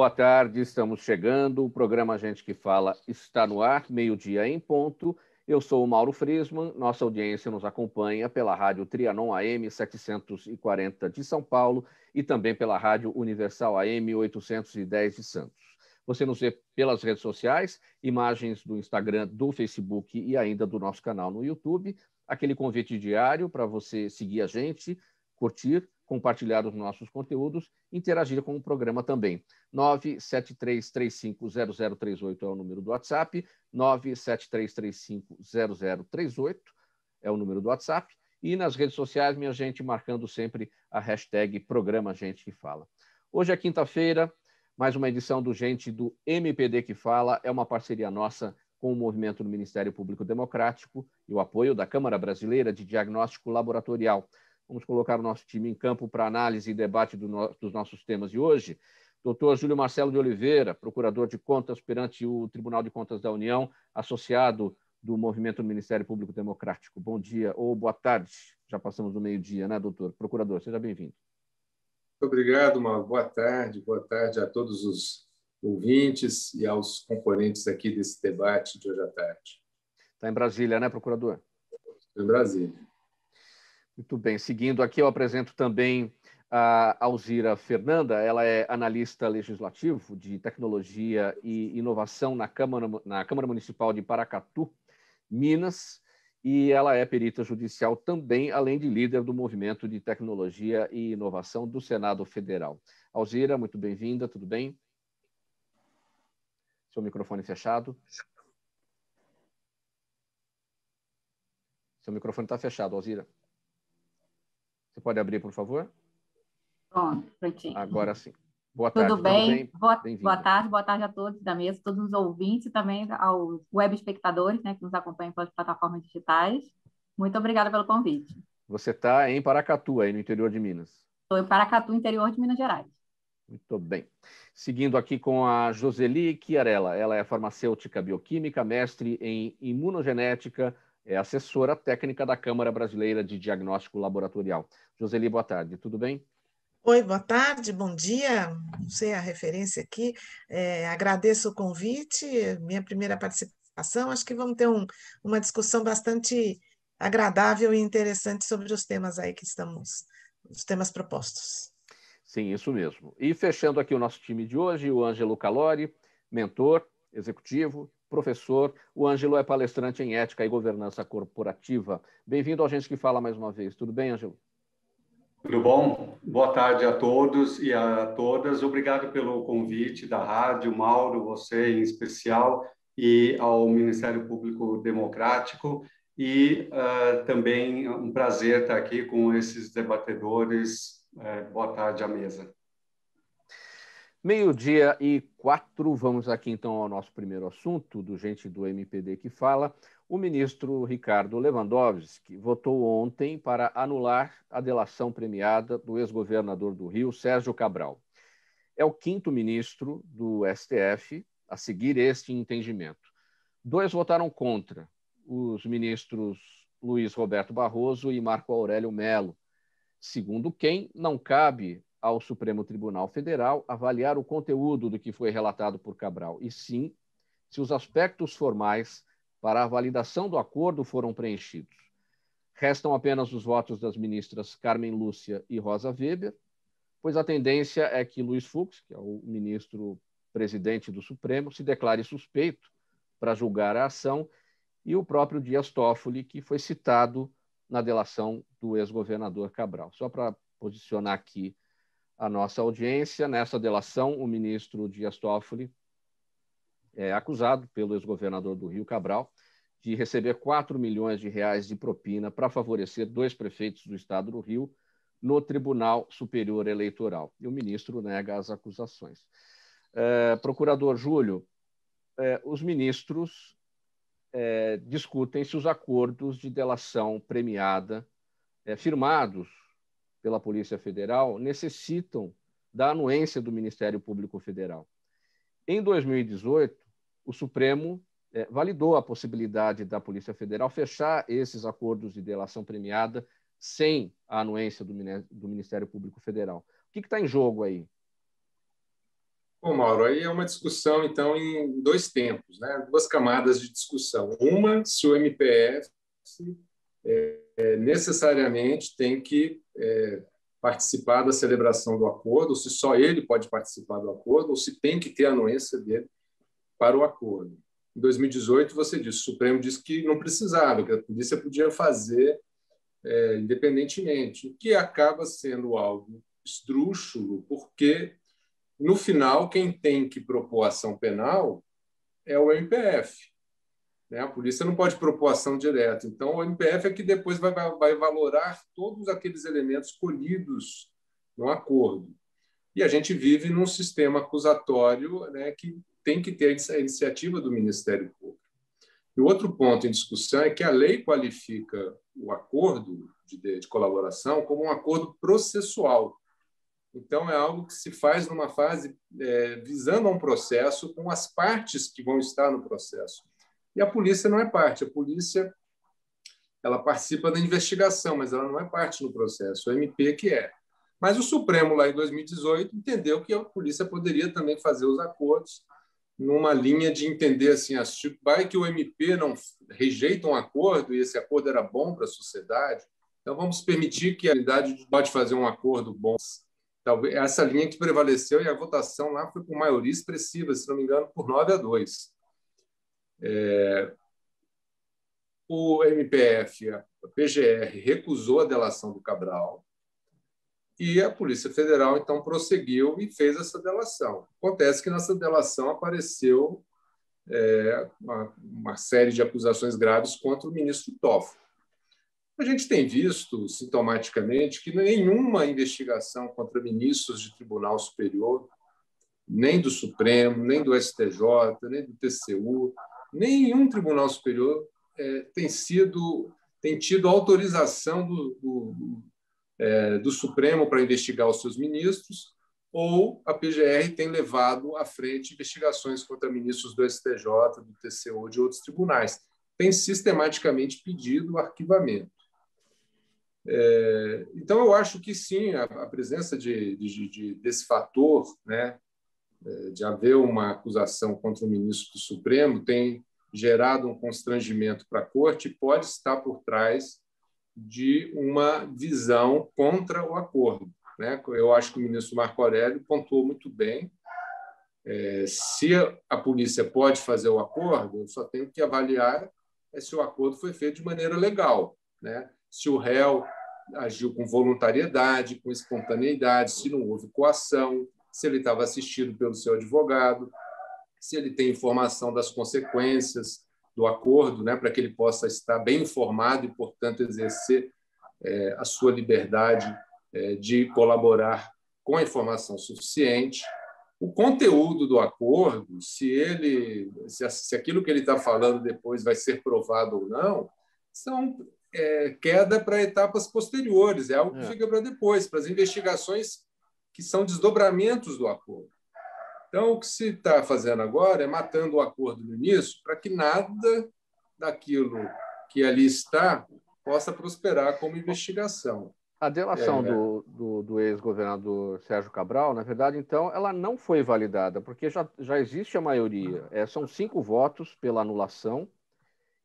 boa tarde, estamos chegando. O programa Gente que Fala está no ar, meio-dia em ponto. Eu sou o Mauro Friesman, nossa audiência nos acompanha pela Rádio Trianon AM 740 de São Paulo e também pela Rádio Universal AM 810 de Santos. Você nos vê pelas redes sociais, imagens do Instagram, do Facebook e ainda do nosso canal no YouTube. Aquele convite diário para você seguir a gente, curtir, compartilhar os nossos conteúdos, interagir com o programa também. 973350038 é o número do WhatsApp, 973350038 é o número do WhatsApp, e nas redes sociais, minha gente, marcando sempre a hashtag Programa Gente que Fala. Hoje é quinta-feira, mais uma edição do Gente do MPD que Fala, é uma parceria nossa com o movimento do Ministério Público Democrático e o apoio da Câmara Brasileira de Diagnóstico Laboratorial. Vamos colocar o nosso time em campo para análise e debate dos nossos temas de hoje. Doutor Júlio Marcelo de Oliveira, procurador de contas perante o Tribunal de Contas da União, associado do movimento do Ministério Público Democrático. Bom dia ou boa tarde. Já passamos do meio-dia, né, doutor? Procurador, seja bem-vindo. Muito obrigado, Mauro. Boa tarde a todos os ouvintes e aos componentes aqui desse debate de hoje à tarde. Está em Brasília, né, procurador? Estou em Brasília. Muito bem. Seguindo aqui, eu apresento também a Alzira Fernanda. Ela é analista legislativo de tecnologia e inovação na Câmara Municipal de Paracatu, Minas, e ela é perita judicial também, além de líder do Movimento de Tecnologia e Inovação do Senado Federal. Alzira, muito bem-vinda, tudo bem? Seu microfone fechado. Seu microfone está fechado, Alzira. Você pode abrir, por favor? Pronto, prontinho. Agora sim. Boa tarde, tudo bem? Boa tarde a todos da mesa, todos os ouvintes e também aos web espectadores, né, que nos acompanham pelas plataformas digitais. Muito obrigada pelo convite. Você está em Paracatu, aí no interior de Minas. Estou em Paracatu, interior de Minas Gerais. Muito bem. Seguindo aqui com a Joseli Chiarella. Ela é farmacêutica bioquímica, mestre em imunogenética, é assessora técnica da Câmara Brasileira de Diagnóstico Laboratorial. Joseli, boa tarde, tudo bem? Oi, boa tarde, bom dia. Não sei a referência aqui. Agradeço o convite, minha primeira participação. Acho que vamos ter uma discussão bastante agradável e interessante sobre os temas aí os temas propostos. Sim, isso mesmo. E fechando aqui o nosso time de hoje, o Ângelo Calori, mentor, executivo, professor. O Ângelo é palestrante em ética e governança corporativa. Bem-vindo ao Gente que Fala mais uma vez. Tudo bem, Ângelo? Tudo bom? Boa tarde a todos e a todas. Obrigado pelo convite da rádio, Mauro, você em especial, e ao Ministério Público Democrático. E também um prazer estar aqui com esses debatedores. Boa tarde à mesa. 12:04, vamos aqui então ao nosso primeiro assunto do Gente do MPD que Fala. O ministro Ricardo Lewandowski votou ontem para anular a delação premiada do ex-governador do Rio, Sérgio Cabral. É o quinto ministro do STF a seguir este entendimento. 2 votaram contra, os ministros Luiz Roberto Barroso e Marco Aurélio Mello, segundo quem não cabe ao Supremo Tribunal Federal avaliar o conteúdo do que foi relatado por Cabral, e sim se os aspectos formais para a validação do acordo foram preenchidos. Restam apenas os votos das ministras Carmen Lúcia e Rosa Weber, pois a tendência é que Luiz Fux, que é o ministro presidente do Supremo, se declare suspeito para julgar a ação, e o próprio Dias Toffoli, que foi citado na delação do ex-governador Cabral. Só para posicionar aqui a nossa audiência, nessa delação, o ministro Dias Toffoli é acusado pelo ex-governador do Rio, Cabral, de receber 4 milhões de reais de propina para favorecer 2 prefeitos do estado do Rio no Tribunal Superior Eleitoral. E o ministro nega as acusações. Procurador Júlio, os ministros discutem se os acordos de delação premiada firmados pela Polícia Federal necessitam da anuência do Ministério Público Federal. Em 2018, o Supremo validou a possibilidade da Polícia Federal fechar esses acordos de delação premiada sem a anuência do Ministério Público Federal. O que está em jogo aí? Bom, Mauro, aí é uma discussão, então, em dois tempos, né? Duas camadas de discussão. Uma, se o MPF necessariamente tem que participar da celebração do acordo, ou se só ele pode participar do acordo, ou se tem que ter a anuência dele para o acordo. Em 2018, você disse, o Supremo disse que não precisava, que a polícia podia fazer independentemente, o que acaba sendo algo esdrúxulo, porque, no final, quem tem que propor ação penal é o MPF. Né? A polícia não pode propor ação direta. Então, o MPF é que depois vai valorar todos aqueles elementos colhidos no acordo. E a gente vive num sistema acusatório, né, que tem que ter a iniciativa do Ministério Público. E o outro ponto em discussão é que a lei qualifica o acordo de colaboração como um acordo processual. Então, é algo que se faz numa fase visando a um processo com as partes que vão estar no processo. E a polícia não é parte. A polícia ela participa da investigação, mas ela não é parte no processo. O MP que é. Mas o Supremo, lá em 2018, entendeu que a polícia poderia também fazer os acordos numa linha de entender assim, vai que o MP não rejeita um acordo e esse acordo era bom para a sociedade, então vamos permitir que a unidade pode fazer um acordo bom. Talvez essa linha que prevaleceu e a votação lá foi com maioria expressiva, se não me engano, por 9-2. O MPF, a PGR, recusou a delação do Cabral e a Polícia Federal, então, prosseguiu e fez essa delação. Acontece que nessa delação apareceu uma série de acusações graves contra o ministro Toffoli. A gente tem visto, sintomaticamente, que nenhuma investigação contra ministros de Tribunal Superior, nem do Supremo, nem do STJ, nem do TCU, nenhum Tribunal Superior tem tido autorização do Supremo para investigar os seus ministros, ou a PGR tem levado à frente investigações contra ministros do STJ, do TCU, de outros tribunais. Tem sistematicamente pedido o arquivamento. Então, eu acho que sim, a presença desse fator, né, de haver uma acusação contra o ministro do Supremo, tem gerado um constrangimento para a Corte e pode estar por trás de uma visão contra o acordo. Né? Eu acho que o ministro Marco Aurélio pontuou muito bem. Se a polícia pode fazer o acordo, eu só tenho que avaliar se o acordo foi feito de maneira legal, né? Se o réu agiu com voluntariedade, com espontaneidade, se não houve coação, se ele estava assistido pelo seu advogado, se ele tem informação das consequências do acordo, né, para que ele possa estar bem informado e, portanto, exercer a sua liberdade de colaborar com a informação suficiente. O conteúdo do acordo, se aquilo que ele está falando depois vai ser provado ou não, são queda para etapas posteriores, é algo que fica para depois, para as investigações que são desdobramentos do acordo. Então, o que se está fazendo agora é matando o acordo no início para que nada daquilo que ali está possa prosperar como investigação. A delação do ex-governador Sérgio Cabral, na verdade, então, ela não foi validada, porque já existe a maioria. São 5 votos pela anulação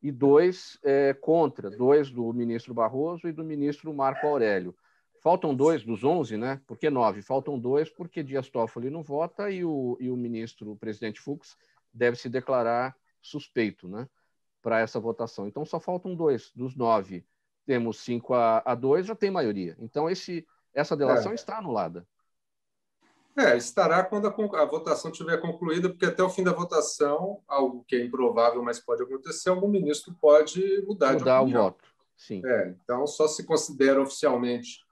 e 2 contra, 2 do ministro Barroso e do ministro Marco Aurélio. Faltam 2 dos 11, né? Por que 9? Faltam 2 porque Dias Toffoli não vota e o ministro, o presidente Fux, deve se declarar suspeito, né, para essa votação. Então, só faltam 2 dos 9. Temos 5-2, já tem maioria. Então, essa delação está anulada. Estará quando a votação estiver concluída, porque até o fim da votação, algo que é improvável, mas pode acontecer, algum ministro pode mudar de opinião. O voto, sim. Então, só se considera oficialmente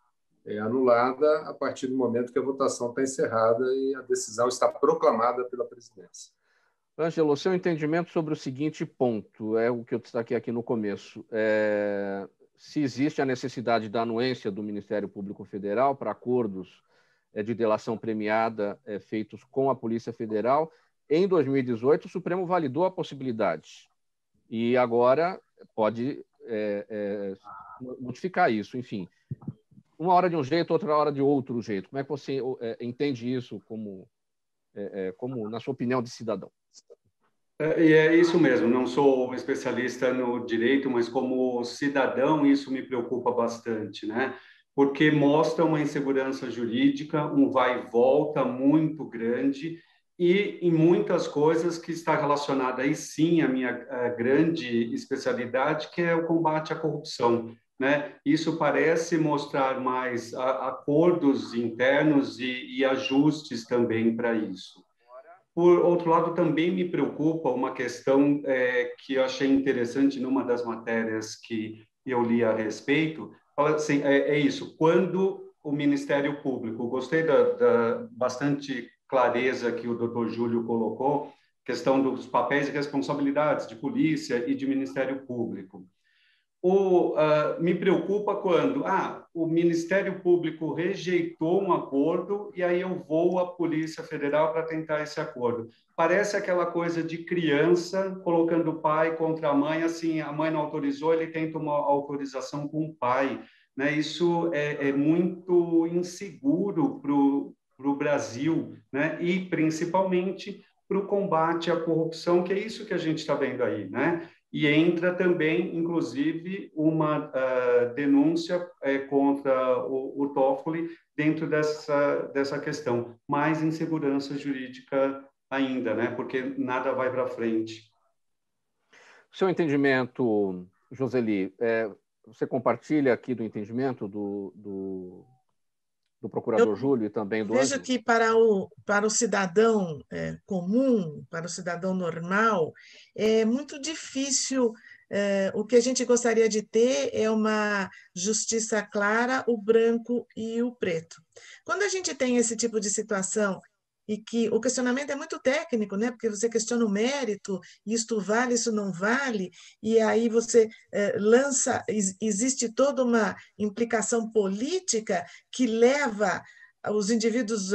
anulada a partir do momento que a votação está encerrada e a decisão está proclamada pela presidência. Ângelo, seu entendimento sobre o seguinte ponto, é o que eu destaquei aqui no começo. Se existe a necessidade da anuência do Ministério Público Federal para acordos de delação premiada feitos com a Polícia Federal, em 2018 o Supremo validou a possibilidade e agora pode modificar isso, enfim. Uma hora de um jeito, outra hora de outro jeito. Como é que você entende isso como como, na sua opinião, de cidadão? E é isso mesmo, não sou especialista no direito, mas como cidadão isso me preocupa bastante, né? Porque mostra uma insegurança jurídica, um vai e volta muito grande e em muitas coisas que está relacionada aí sim à minha grande especialidade, que é o combate à corrupção, né? Isso parece mostrar mais acordos internos e ajustes também para isso. Por outro lado, também me preocupa uma questão que eu achei interessante numa das matérias que eu li a respeito. Fala assim, isso, quando o Ministério Público, gostei da bastante clareza que o doutor Júlio colocou, questão dos papéis e responsabilidades de polícia e de Ministério Público. Me preocupa quando o Ministério Público rejeitou um acordo e aí eu vou à Polícia Federal para tentar esse acordo. Parece aquela coisa de criança colocando o pai contra a mãe, assim, a mãe não autorizou, ele tenta uma autorização com o pai, né? Isso é muito inseguro para o Brasil, né? E principalmente para o combate à corrupção, que é isso que a gente está vendo aí, né? E entra também, inclusive, uma denúncia contra o Toffoli dentro dessa questão. Mais insegurança jurídica ainda, né? Porque nada vai para frente. Seu entendimento, Joseli, você compartilha aqui do entendimento do procurador Júlio e também do Vejo Ângelo? que para o cidadão comum, para o cidadão normal, é muito difícil. O que a gente gostaria de ter é uma justiça clara, o branco e o preto. Quando a gente tem esse tipo de situação e que o questionamento é muito técnico, né? Porque você questiona o mérito, isto vale, isso não vale, e aí você existe toda uma implicação política que leva os indivíduos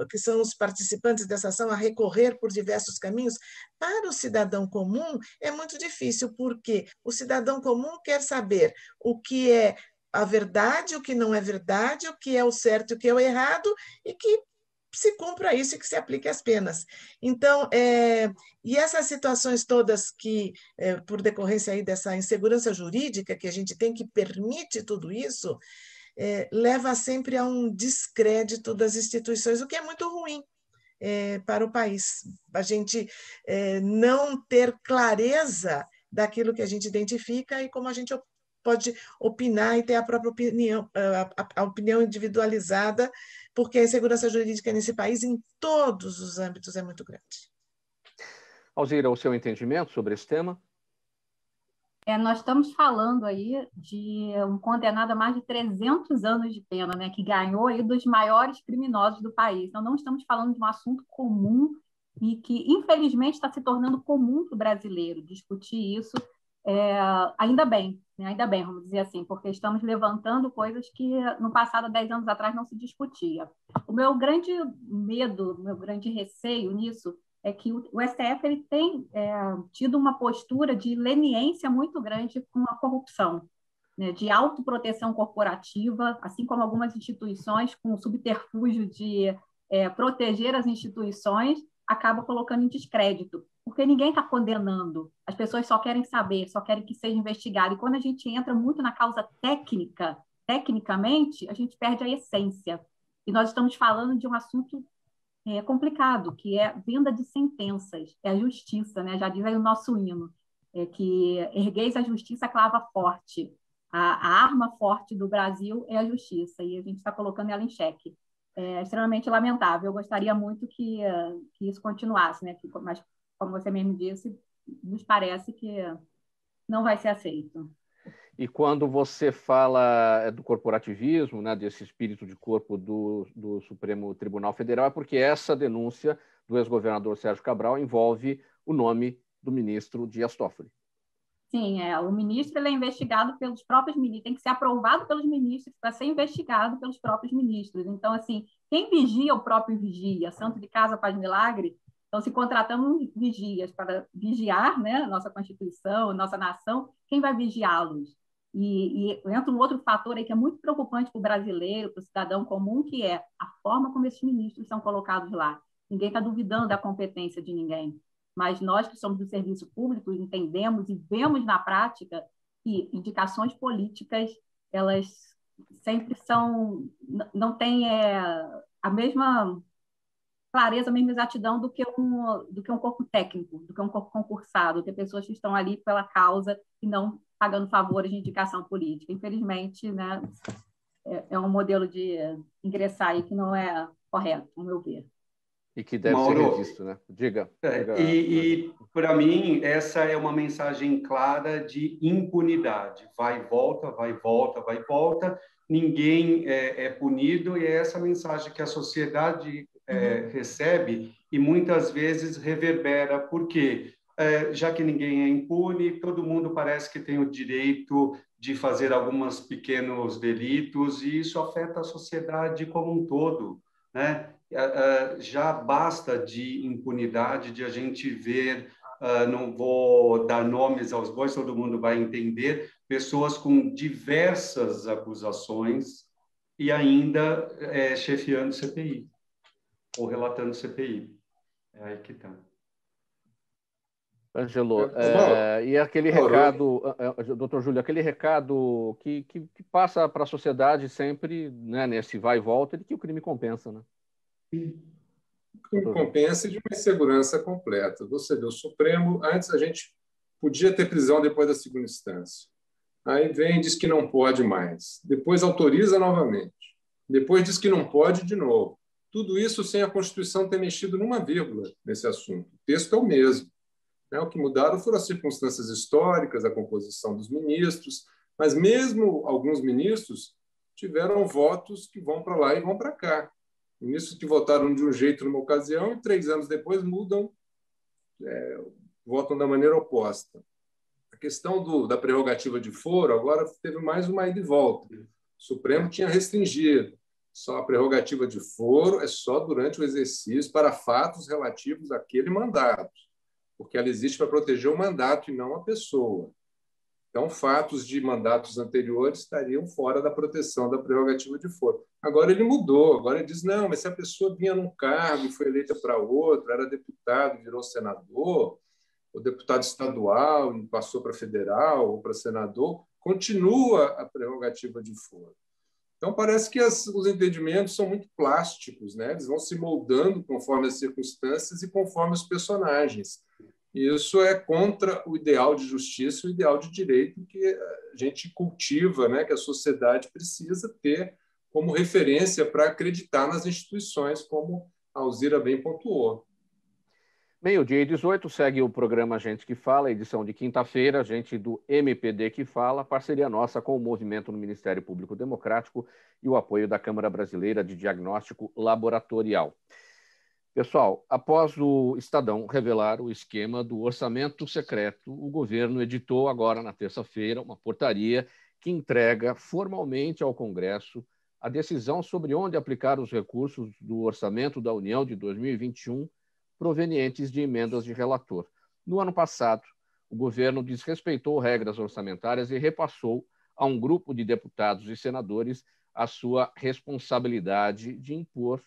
que são os participantes dessa ação a recorrer por diversos caminhos. Para o cidadão comum é muito difícil, porque o cidadão comum quer saber o que é a verdade, o que não é verdade, o que é o certo e o que é o errado, e que se cumpra isso e que se aplique as penas. Então, e essas situações todas que, por decorrência aí dessa insegurança jurídica que a gente tem, que permite tudo isso, leva sempre a um descrédito das instituições, o que é muito ruim para o país. A gente não ter clareza daquilo que a gente identifica e como a gente pode opinar e ter a própria opinião, a opinião individualizada, porque a insegurança jurídica nesse país, em todos os âmbitos, é muito grande. Alzira, o seu entendimento sobre esse tema? Nós estamos falando aí de um condenado a mais de 300 anos de pena, né, que ganhou aí dos maiores criminosos do país. Então, não estamos falando de um assunto comum e que, infelizmente, está se tornando comum para o brasileiro discutir isso. Ainda bem, né? Ainda bem, vamos dizer assim, porque estamos levantando coisas que no passado, há 10 anos atrás, não se discutia. O meu grande medo, o meu grande receio nisso é que o STF ele tem tido uma postura de leniência muito grande com a corrupção, né, de autoproteção corporativa, assim como algumas instituições, com o subterfúgio de proteger as instituições, acaba colocando em descrédito, porque ninguém está condenando, as pessoas só querem saber, só querem que seja investigado, e quando a gente entra muito na causa técnica, tecnicamente, a gente perde a essência, e nós estamos falando de um assunto complicado, que é venda de sentenças, é a justiça, né? Já diz aí o nosso hino, que ergueis a justiça clava forte, a arma forte do Brasil é a justiça, e a gente está colocando ela em xeque. É extremamente lamentável, eu gostaria muito que isso continuasse, né? Mas, como você mesmo disse, nos parece que não vai ser aceito. E quando você fala do corporativismo, né, desse espírito de corpo do Supremo Tribunal Federal, é porque essa denúncia do ex-governador Sérgio Cabral envolve o nome do ministro Dias Toffoli. Sim, o ministro ele é investigado pelos próprios ministros, tem que ser aprovado pelos ministros para ser investigado pelos próprios ministros. Então, assim, quem vigia o próprio vigia, santo de casa faz milagre. Então, se contratamos vigias para vigiar, né, a nossa Constituição, a nossa nação, quem vai vigiá-los? E entra um outro fator aí que é muito preocupante para o brasileiro, para o cidadão comum, que é a forma como esses ministros são colocados lá. ninguém está duvidando da competência de ninguém. Mas nós que somos do serviço público entendemos e vemos na prática que indicações políticas, elas sempre não têm a mesma clareza, a mesma exatidão do que um corpo técnico, do que um corpo concursado, do que pessoas que estão ali pela causa e não pagando favores de indicação política. Infelizmente, né, é um modelo de ingressar aí que não é correto, ao meu ver. E que deve ser revisto, né? Diga. E para mim, essa é uma mensagem clara de impunidade. Vai, volta, vai, volta, vai, volta. Ninguém é punido, e é essa mensagem que a sociedade recebe e muitas vezes reverbera. Por quê? Já que ninguém é impune, todo mundo parece que tem o direito de fazer alguns pequenos delitos, e isso afeta a sociedade como um todo, né? Já basta de impunidade, de a gente ver, não vou dar nomes aos bois, todo mundo vai entender, pessoas com diversas acusações e ainda chefiando CPI ou relatando CPI. É aí que está. Ângelo, e aquele recado, doutor Júlio, aquele recado que passa para a sociedade sempre, né, nesse vai e volta, de que o crime compensa, né? O crime compensa de uma insegurança completa. Você vê, o Supremo, antes a gente podia ter prisão depois da segunda instância. Aí vem e diz que não pode mais. Depois autoriza novamente. Depois diz que não pode de novo. Tudo isso sem a Constituição ter mexido numa vírgula nesse assunto. O texto é o mesmo. O que mudaram foram as circunstâncias históricas, a composição dos ministros, mas mesmo alguns ministros tiveram votos que vão para lá e vão para cá. Ministros que votaram de um jeito numa ocasião e 3 anos depois mudam, votam da maneira oposta. A questão da prerrogativa de foro agora teve mais uma ida e volta. O Supremo tinha restringido. Só a prerrogativa de foro é só durante o exercício para fatos relativos àquele mandato, porque ela existe para proteger o mandato e não a pessoa. Então, fatos de mandatos anteriores estariam fora da proteção da prerrogativa de foro. Agora ele mudou, agora ele diz, não, mas se a pessoa vinha num cargo e foi eleita para outro, era deputado e virou senador, ou deputado estadual e passou para federal ou para senador, continua a prerrogativa de foro. Então, parece que os entendimentos são muito plásticos, né? Eles vão se moldando conforme as circunstâncias e conforme os personagens. E isso é contra o ideal de justiça, o ideal de direito que a gente cultiva, né? Que a sociedade precisa ter como referência para acreditar nas instituições, como a Alzira bem pontuou. Meio-dia e 18, segue o programa Gente que Fala, edição de quinta-feira, gente do MPD que Fala, parceria nossa com o Movimento no Ministério Público Democrático e o apoio da Câmara Brasileira de Diagnóstico Laboratorial. Pessoal, após o Estadão revelar o esquema do orçamento secreto, o governo editou agora na terça-feira uma portaria que entrega formalmente ao Congresso a decisão sobre onde aplicar os recursos do Orçamento da União de 2021 provenientes de emendas de relator. No ano passado, o governo desrespeitou regras orçamentárias e repassou a um grupo de deputados e senadores a sua responsabilidade de impor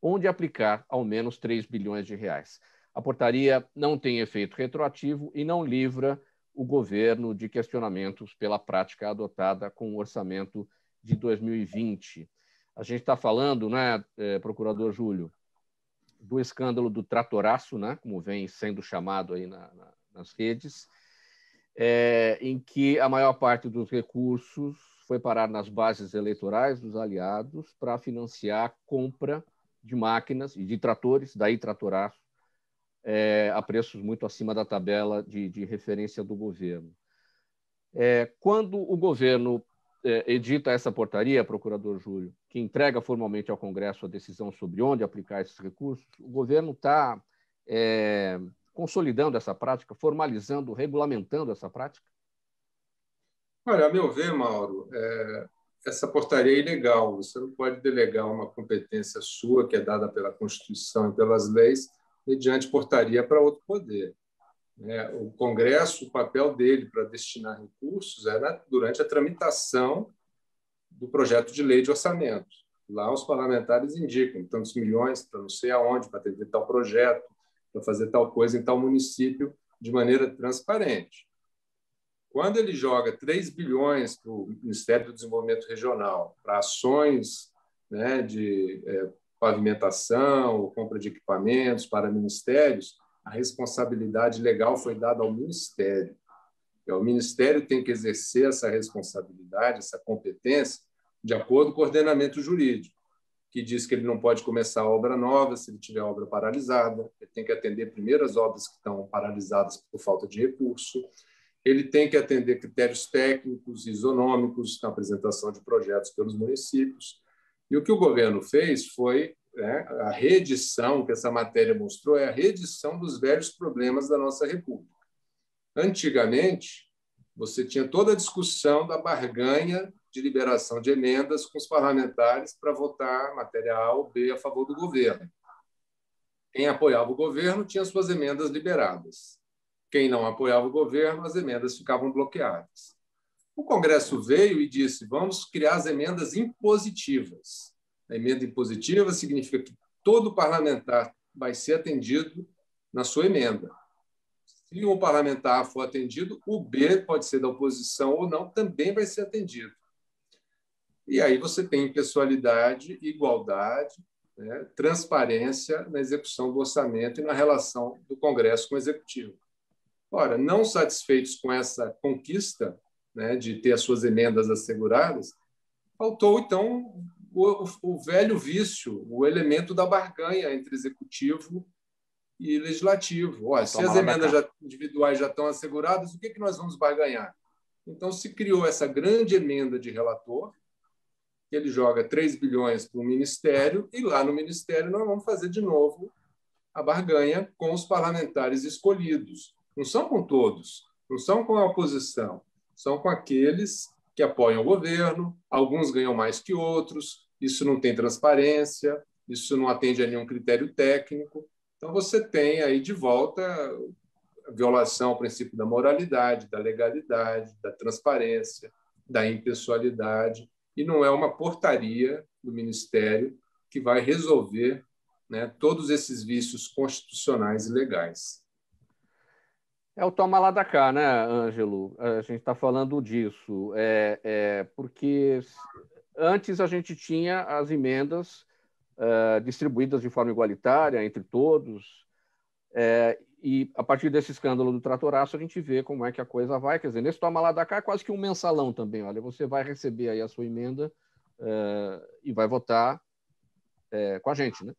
onde aplicar ao menos 3 bilhões de reais. A portaria não tem efeito retroativo e não livra o governo de questionamentos pela prática adotada com o orçamento de 2020. A gente está falando, né, procurador Júlio, do escândalo do tratoraço, né, como vem sendo chamado aí nas redes, em que a maior parte dos recursos foi parar nas bases eleitorais dos aliados para financiar a compra de máquinas e de tratores, daí tratoraço, a preços muito acima da tabela de referência do governo. Quando o governo edita essa portaria, procurador Júlio, que entrega formalmente ao Congresso a decisão sobre onde aplicar esses recursos, o governo está consolidando essa prática, formalizando, regulamentando essa prática? Olha, a meu ver, Mauro, essa portaria é ilegal. Você não pode delegar uma competência sua, que é dada pela Constituição e pelas leis, mediante portaria para outro poder. O Congresso, o papel dele para destinar recursos era durante a tramitação do projeto de lei de orçamento. Lá os parlamentares indicam tantos milhões para não sei aonde, para atender tal projeto, para fazer tal coisa em tal município, de maneira transparente. Quando ele joga 3 bilhões para o Ministério do Desenvolvimento Regional, para ações, né, de pavimentação, ou compra de equipamentos para ministérios, a responsabilidade legal foi dada ao Ministério. E o Ministério tem que exercer essa responsabilidade, essa competência, de acordo com o ordenamento jurídico, que diz que ele não pode começar obra nova se ele tiver obra paralisada, ele tem que atender primeiro as obras que estão paralisadas por falta de recurso, ele tem que atender critérios técnicos e isonômicos na apresentação de projetos pelos municípios. E o que o governo fez foi a reedição, que essa matéria mostrou, é a reedição dos velhos problemas da nossa República. Antigamente, você tinha toda a discussão da barganha de liberação de emendas com os parlamentares para votar matéria A ou B a favor do governo. Quem apoiava o governo tinha suas emendas liberadas. Quem não apoiava o governo, as emendas ficavam bloqueadas. O Congresso veio e disse: vamos criar as emendas impositivas. A emenda impositiva significa que todo parlamentar vai ser atendido na sua emenda. Se um parlamentar for atendido, o B pode ser da oposição ou não, também vai ser atendido. E aí você tem impessoalidade, igualdade, né, transparência na execução do orçamento e na relação do Congresso com o Executivo. Ora, não satisfeitos com essa conquista, né, de ter as suas emendas asseguradas, faltou, então, o velho vício, o elemento da barganha entre Executivo e Legislativo. Olha, se as emendas individuais já estão asseguradas, o que nós vamos barganhar? Então, se criou essa grande emenda de relator, que ele joga 3 bilhões para o Ministério, e lá no Ministério nós vamos fazer de novo a barganha com os parlamentares escolhidos. Não são com todos, não são com a oposição, são com aqueles que apoiam o governo, alguns ganham mais que outros, isso não tem transparência, isso não atende a nenhum critério técnico. Então, você tem aí de volta a violação ao princípio da moralidade, da legalidade, da transparência, da impessoalidade, e não é uma portaria do Ministério que vai resolver, né, todos esses vícios constitucionais e legais. É o toma lá da cá, né, Ângelo? A gente está falando disso. Porque antes a gente tinha as emendas distribuídas de forma igualitária entre todos, e a partir desse escândalo do tratoraço a gente vê como é que a coisa vai. Quer dizer, nesse toma lá da cá é quase que um mensalão também. Olha, você vai receber aí a sua emenda e vai votar com a gente, né?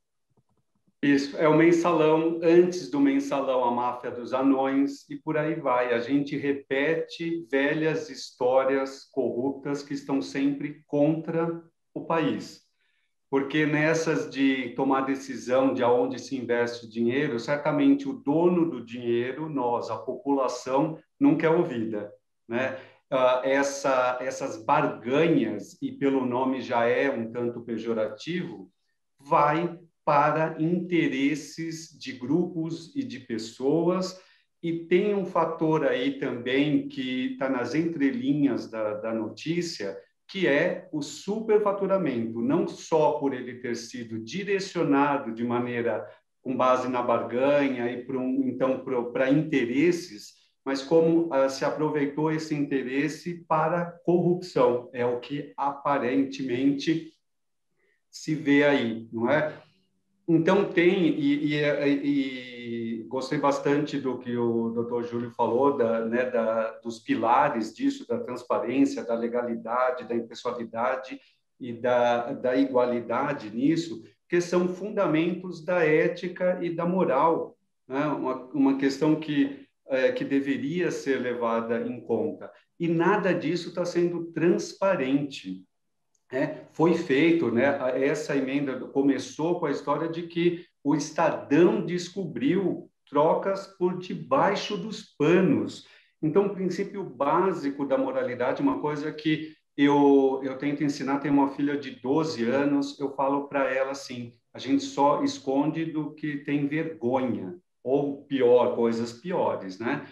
Isso, é o mensalão, antes do mensalão, a máfia dos anões, e por aí vai. A gente repete velhas histórias corruptas que estão sempre contra o país. Porque nessas de tomar decisão de aonde se investe o dinheiro, certamente o dono do dinheiro, nós, a população, nunca é ouvida, né? Essas barganhas, e pelo nome já é um tanto pejorativo, vai para interesses de grupos e de pessoas, e tem um fator aí também que está nas entrelinhas da notícia, que é o superfaturamento, não só por ele ter sido direcionado de maneira com base na barganha e para interesses, mas como se aproveitou esse interesse para corrupção, é o que aparentemente se vê aí, não é? Então tem, e gostei bastante do que o doutor Júlio falou, dos pilares disso, da transparência, da legalidade, da impessoalidade e da igualdade nisso, que são fundamentos da ética e da moral, né? Uma questão que deveria ser levada em conta. E nada disso está sendo transparente. Foi feito, né? Essa emenda começou com a história de que o Estadão descobriu trocas por debaixo dos panos. Então, o princípio básico da moralidade, uma coisa que eu tento ensinar, tem uma filha de 12 anos, eu falo para ela assim, a gente só esconde do que tem vergonha, ou pior, coisas piores, né?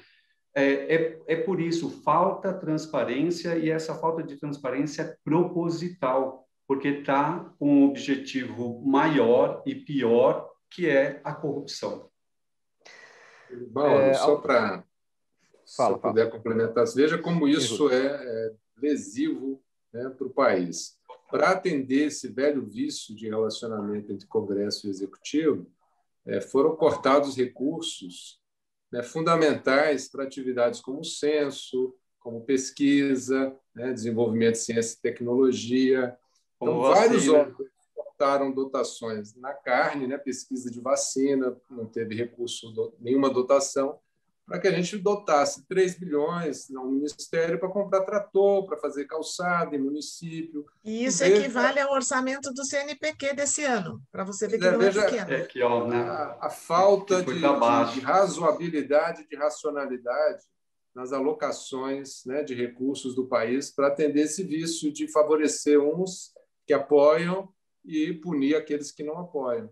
Por isso, falta transparência, e essa falta de transparência é proposital. porque está com um objetivo maior e pior, que é a corrupção. Mauro, só para, se eu puder complementar, veja como isso é lesivo, né, para o país. Para atender esse velho vício de relacionamento entre Congresso e Executivo, foram cortados recursos, né, fundamentais para atividades como o censo, como pesquisa, né, desenvolvimento de ciência e tecnologia. Então, vários órgãos cortaram dotações na carne, né, pesquisa de vacina, não teve recurso, nenhuma dotação, para que a gente dotasse 3 bilhões no Ministério para comprar trator, para fazer calçada em município. E isso equivale ao orçamento do CNPq desse ano, para você ver que não é pequeno. A falta de razoabilidade, de racionalidade nas alocações, né, de recursos do país para atender esse vício de favorecer uns que apoiam e punir aqueles que não apoiam.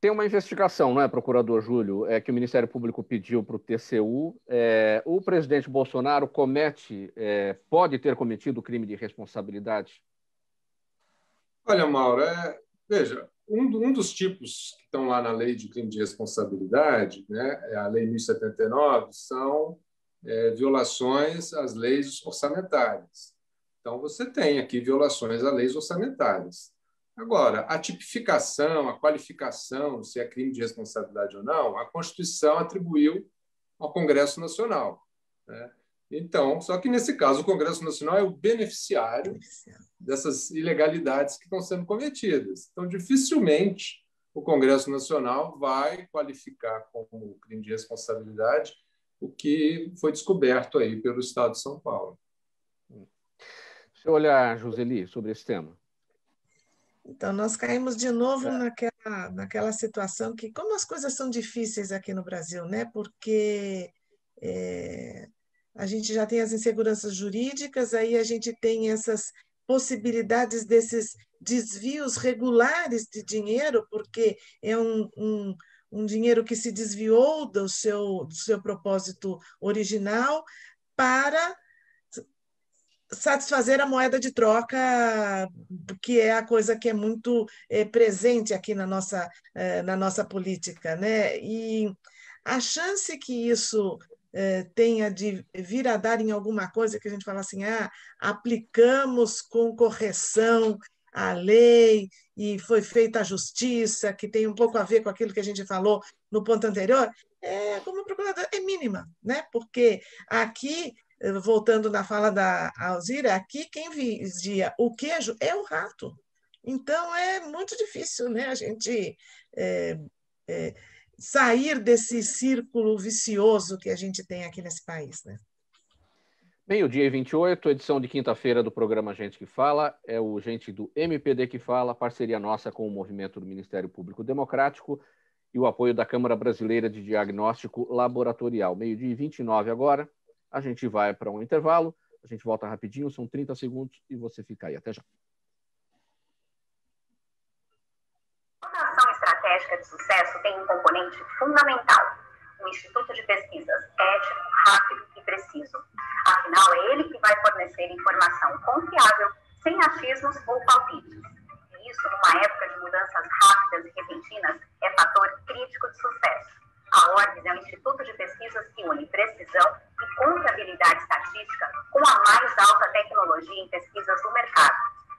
Tem uma investigação, não é, procurador Júlio, que o Ministério Público pediu para o TCU. O presidente Bolsonaro pode ter cometido crime de responsabilidade? Olha, Mauro, veja, um dos tipos que estão lá na lei de crime de responsabilidade, né, a Lei 1079, são violações às leis orçamentárias. Então, você tem aqui violações às leis orçamentárias. Agora, a tipificação, a qualificação, se é crime de responsabilidade ou não, a Constituição atribuiu ao Congresso Nacional, né? Então, só que nesse caso, o Congresso Nacional é o beneficiário dessas ilegalidades que estão sendo cometidas. Então, dificilmente o Congresso Nacional vai qualificar como crime de responsabilidade o que foi descoberto aí pelo Estado de São Paulo. Deixa eu olhar, Joseli, sobre esse tema. Então, nós caímos de novo naquela situação que, como as coisas são difíceis aqui no Brasil, né? Porque a gente já tem as inseguranças jurídicas, aí a gente tem essas possibilidades desses desvios regulares de dinheiro, porque é um dinheiro que se desviou do seu propósito original para satisfazer a moeda de troca, que é a coisa que é muito presente aqui na nossa política, né? E a chance que isso tenha de vir a dar em alguma coisa que a gente fala assim, aplicamos com correção a lei e foi feita a justiça, que tem um pouco a ver com aquilo que a gente falou no ponto anterior, como procurador, é mínima, né? Porque aqui, voltando na fala da Alzira, aqui quem vigia o queijo é o rato. Então, é muito difícil, né, a gente sair desse círculo vicioso que a gente tem aqui nesse país, né? Meio-dia e 28, edição de quinta-feira do programa Gente que Fala. É o Gente do MPD que Fala, parceria nossa com o movimento do Ministério Público Democrático e o apoio da Câmara Brasileira de Diagnóstico Laboratorial. Meio-dia e 29 agora. A gente vai para um intervalo, a gente volta rapidinho, são 30 segundos e você fica aí. Até já. Toda ação estratégica de sucesso tem um componente fundamental: um instituto de pesquisas ético, rápido e preciso. Afinal, é ele que vai fornecer informação confiável, sem achismos ou palpites. E isso, numa época de mudanças rápidas e repentinas, é fator crítico de sucesso. A Orbis é um instituto de pesquisas que une precisão e confiabilidade estatística com a mais alta tecnologia em pesquisas do mercado.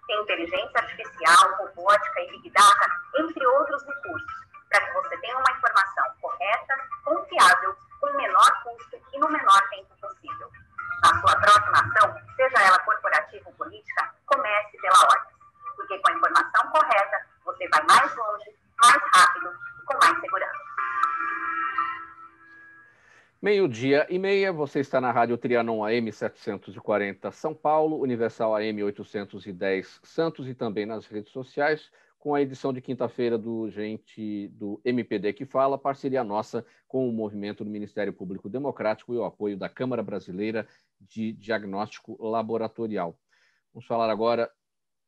Tem inteligência artificial, robótica e big data, entre outros recursos, para que você tenha uma informação correta, confiável, com o menor custo e no menor tempo possível. Na sua próxima ação, seja ela corporativa ou política, comece pela Orbis. Porque com a informação correta, você vai mais longe, mais rápido e com mais segurança. Meio-dia e meia, você está na Rádio Trianon AM 740 São Paulo, Universal AM 810 Santos e também nas redes sociais, com a edição de quinta-feira do Gente do MPD que Fala, parceria nossa com o movimento do Ministério Público Democrático e o apoio da Câmara Brasileira de Diagnóstico Laboratorial. Vamos falar agora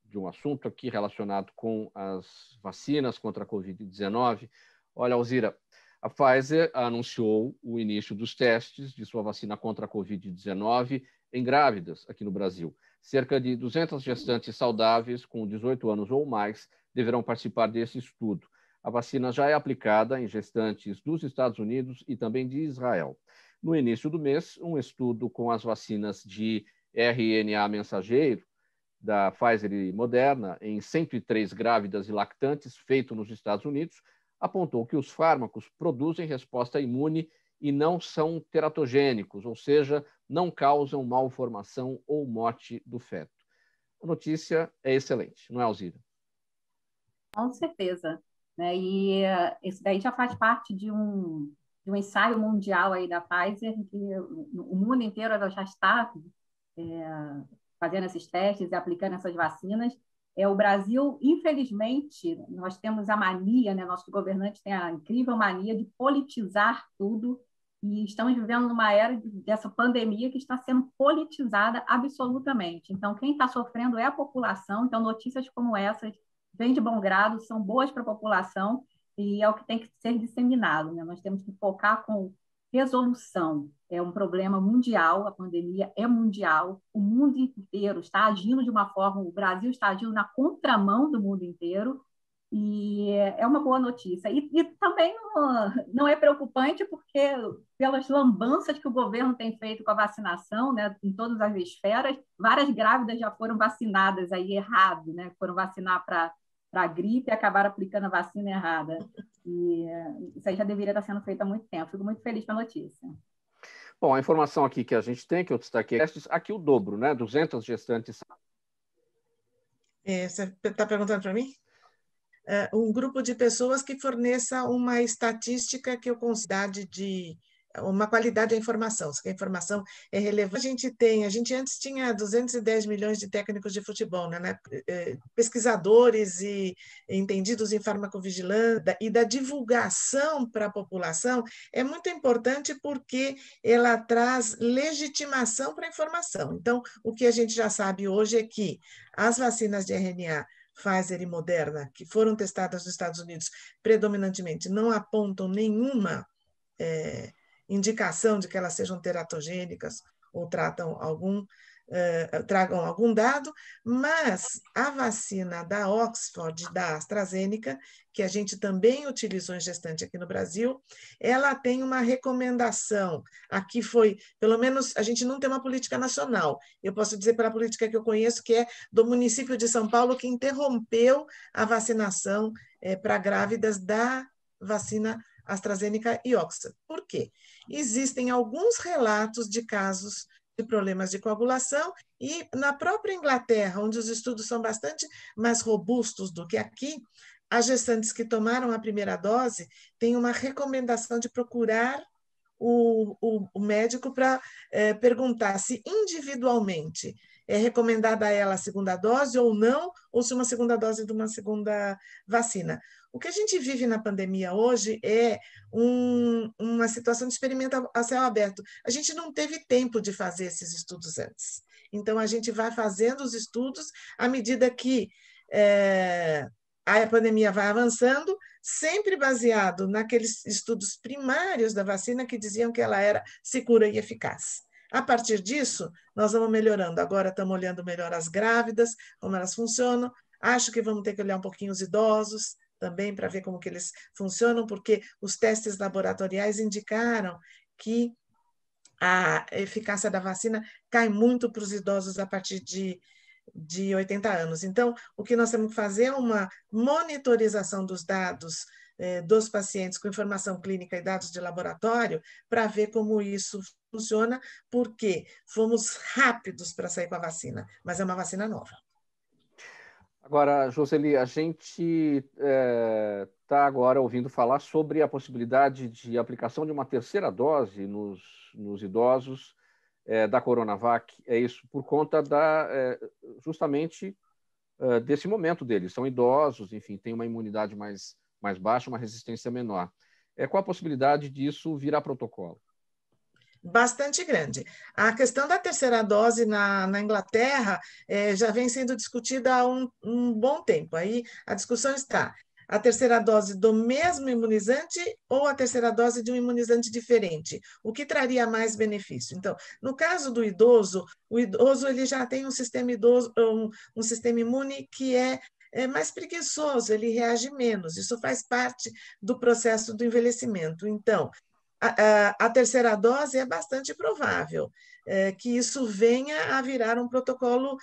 de um assunto aqui relacionado com as vacinas contra a Covid-19. Olha, Alzira, A Pfizer anunciou o início dos testes de sua vacina contra a Covid-19 em grávidas aqui no Brasil. Cerca de 200 gestantes saudáveis com 18 anos ou mais deverão participar desse estudo. A vacina já é aplicada em gestantes dos Estados Unidos e também de Israel. No início do mês, um estudo com as vacinas de RNA mensageiro da Pfizer e Moderna em 103 grávidas e lactantes, feito nos Estados Unidos, apontou que os fármacos produzem resposta imune e não são teratogênicos, ou seja, não causam malformação ou morte do feto. A notícia é excelente, não é, Alzira? Com certeza. Né? E isso daí já faz parte de um ensaio mundial aí da Pfizer, que o mundo inteiro já está fazendo esses testes e aplicando essas vacinas. O Brasil, infelizmente, nós temos a mania, né? Nossos governantes têm a incrível mania de politizar tudo, e estamos vivendo numa era dessa pandemia que está sendo politizada absolutamente. Então, quem está sofrendo é a população. Então, notícias como essas vêm de bom grado, são boas para a população, e é o que tem que ser disseminado, né? Nós temos que focar com resolução. É um problema mundial, a pandemia é mundial, o mundo inteiro está agindo de uma forma, o Brasil está agindo na contramão do mundo inteiro, e é uma boa notícia. E também não é preocupante, porque pelas lambanças que o governo tem feito com a vacinação, né, em todas as esferas, várias grávidas já foram vacinadas aí errado, né? Foram vacinar para a gripe e acabaram aplicando a vacina errada. E isso aí já deveria estar sendo feito há muito tempo. Fico muito feliz com a notícia. Bom, a informação aqui que a gente tem, que eu destaquei, aqui o dobro, né? 200 gestantes. Você está perguntando para mim? Um grupo de pessoas que forneça uma estatística que eu considero de uma qualidade da informação, se a informação é relevante. A gente antes tinha 210 milhões de técnicos de futebol, né? Pesquisadores e entendidos em farmacovigilância, e da divulgação para a população é muito importante, porque ela traz legitimação para a informação. Então, o que a gente já sabe hoje é que as vacinas de RNA Pfizer e Moderna, que foram testadas nos Estados Unidos predominantemente, não apontam nenhuma indicação de que elas sejam teratogênicas ou tragam algum dado, mas a vacina da Oxford e da AstraZeneca, que a gente também utilizou em gestante aqui no Brasil, ela tem uma recomendação. Aqui foi, pelo menos, a gente não tem uma política nacional. Eu posso dizer pela política que eu conheço, que é do município de São Paulo, que interrompeu a vacinação para grávidas da vacina AstraZeneca e Oxford. Por quê? Existem alguns relatos de casos de problemas de coagulação, e na própria Inglaterra, onde os estudos são bastante mais robustos do que aqui, as gestantes que tomaram a primeira dose têm uma recomendação de procurar o médico para perguntar se individualmente é recomendada a ela a segunda dose ou não, ou se uma segunda dose de uma segunda vacina. O que a gente vive na pandemia hoje é uma situação de experimento a céu aberto. A gente não teve tempo de fazer esses estudos antes. Então, a gente vai fazendo os estudos à medida que a pandemia vai avançando, sempre baseado naqueles estudos primários da vacina que diziam que ela era segura e eficaz. A partir disso, nós vamos melhorando. Agora estamos olhando melhor as grávidas, como elas funcionam. Acho que vamos ter que olhar um pouquinho os idosos também, para ver como que eles funcionam, porque os testes laboratoriais indicaram que a eficácia da vacina cai muito para os idosos a partir de 80 anos. Então, o que nós temos que fazer é uma monitorização dos dados dos pacientes com informação clínica e dados de laboratório, para ver como isso funciona, porque fomos rápidos para sair com a vacina, mas é uma vacina nova. Agora, Joseli, a gente está agora ouvindo falar sobre a possibilidade de aplicação de uma terceira dose nos idosos da Coronavac. É isso por conta justamente desse momento deles. São idosos, enfim, têm uma imunidade mais baixa, uma resistência menor. Qual a possibilidade disso virar protocolo? Bastante grande. A questão da terceira dose na Inglaterra já vem sendo discutida há um bom tempo. Aí a discussão está. a terceira dose do mesmo imunizante ou a terceira dose de um imunizante diferente? O que traria mais benefício? Então, no caso do idoso, o idoso ele já tem um sistema um sistema imune que é mais preguiçoso, ele reage menos. Isso faz parte do processo do envelhecimento. Então, a terceira dose é bastante provável que isso venha a virar um protocolo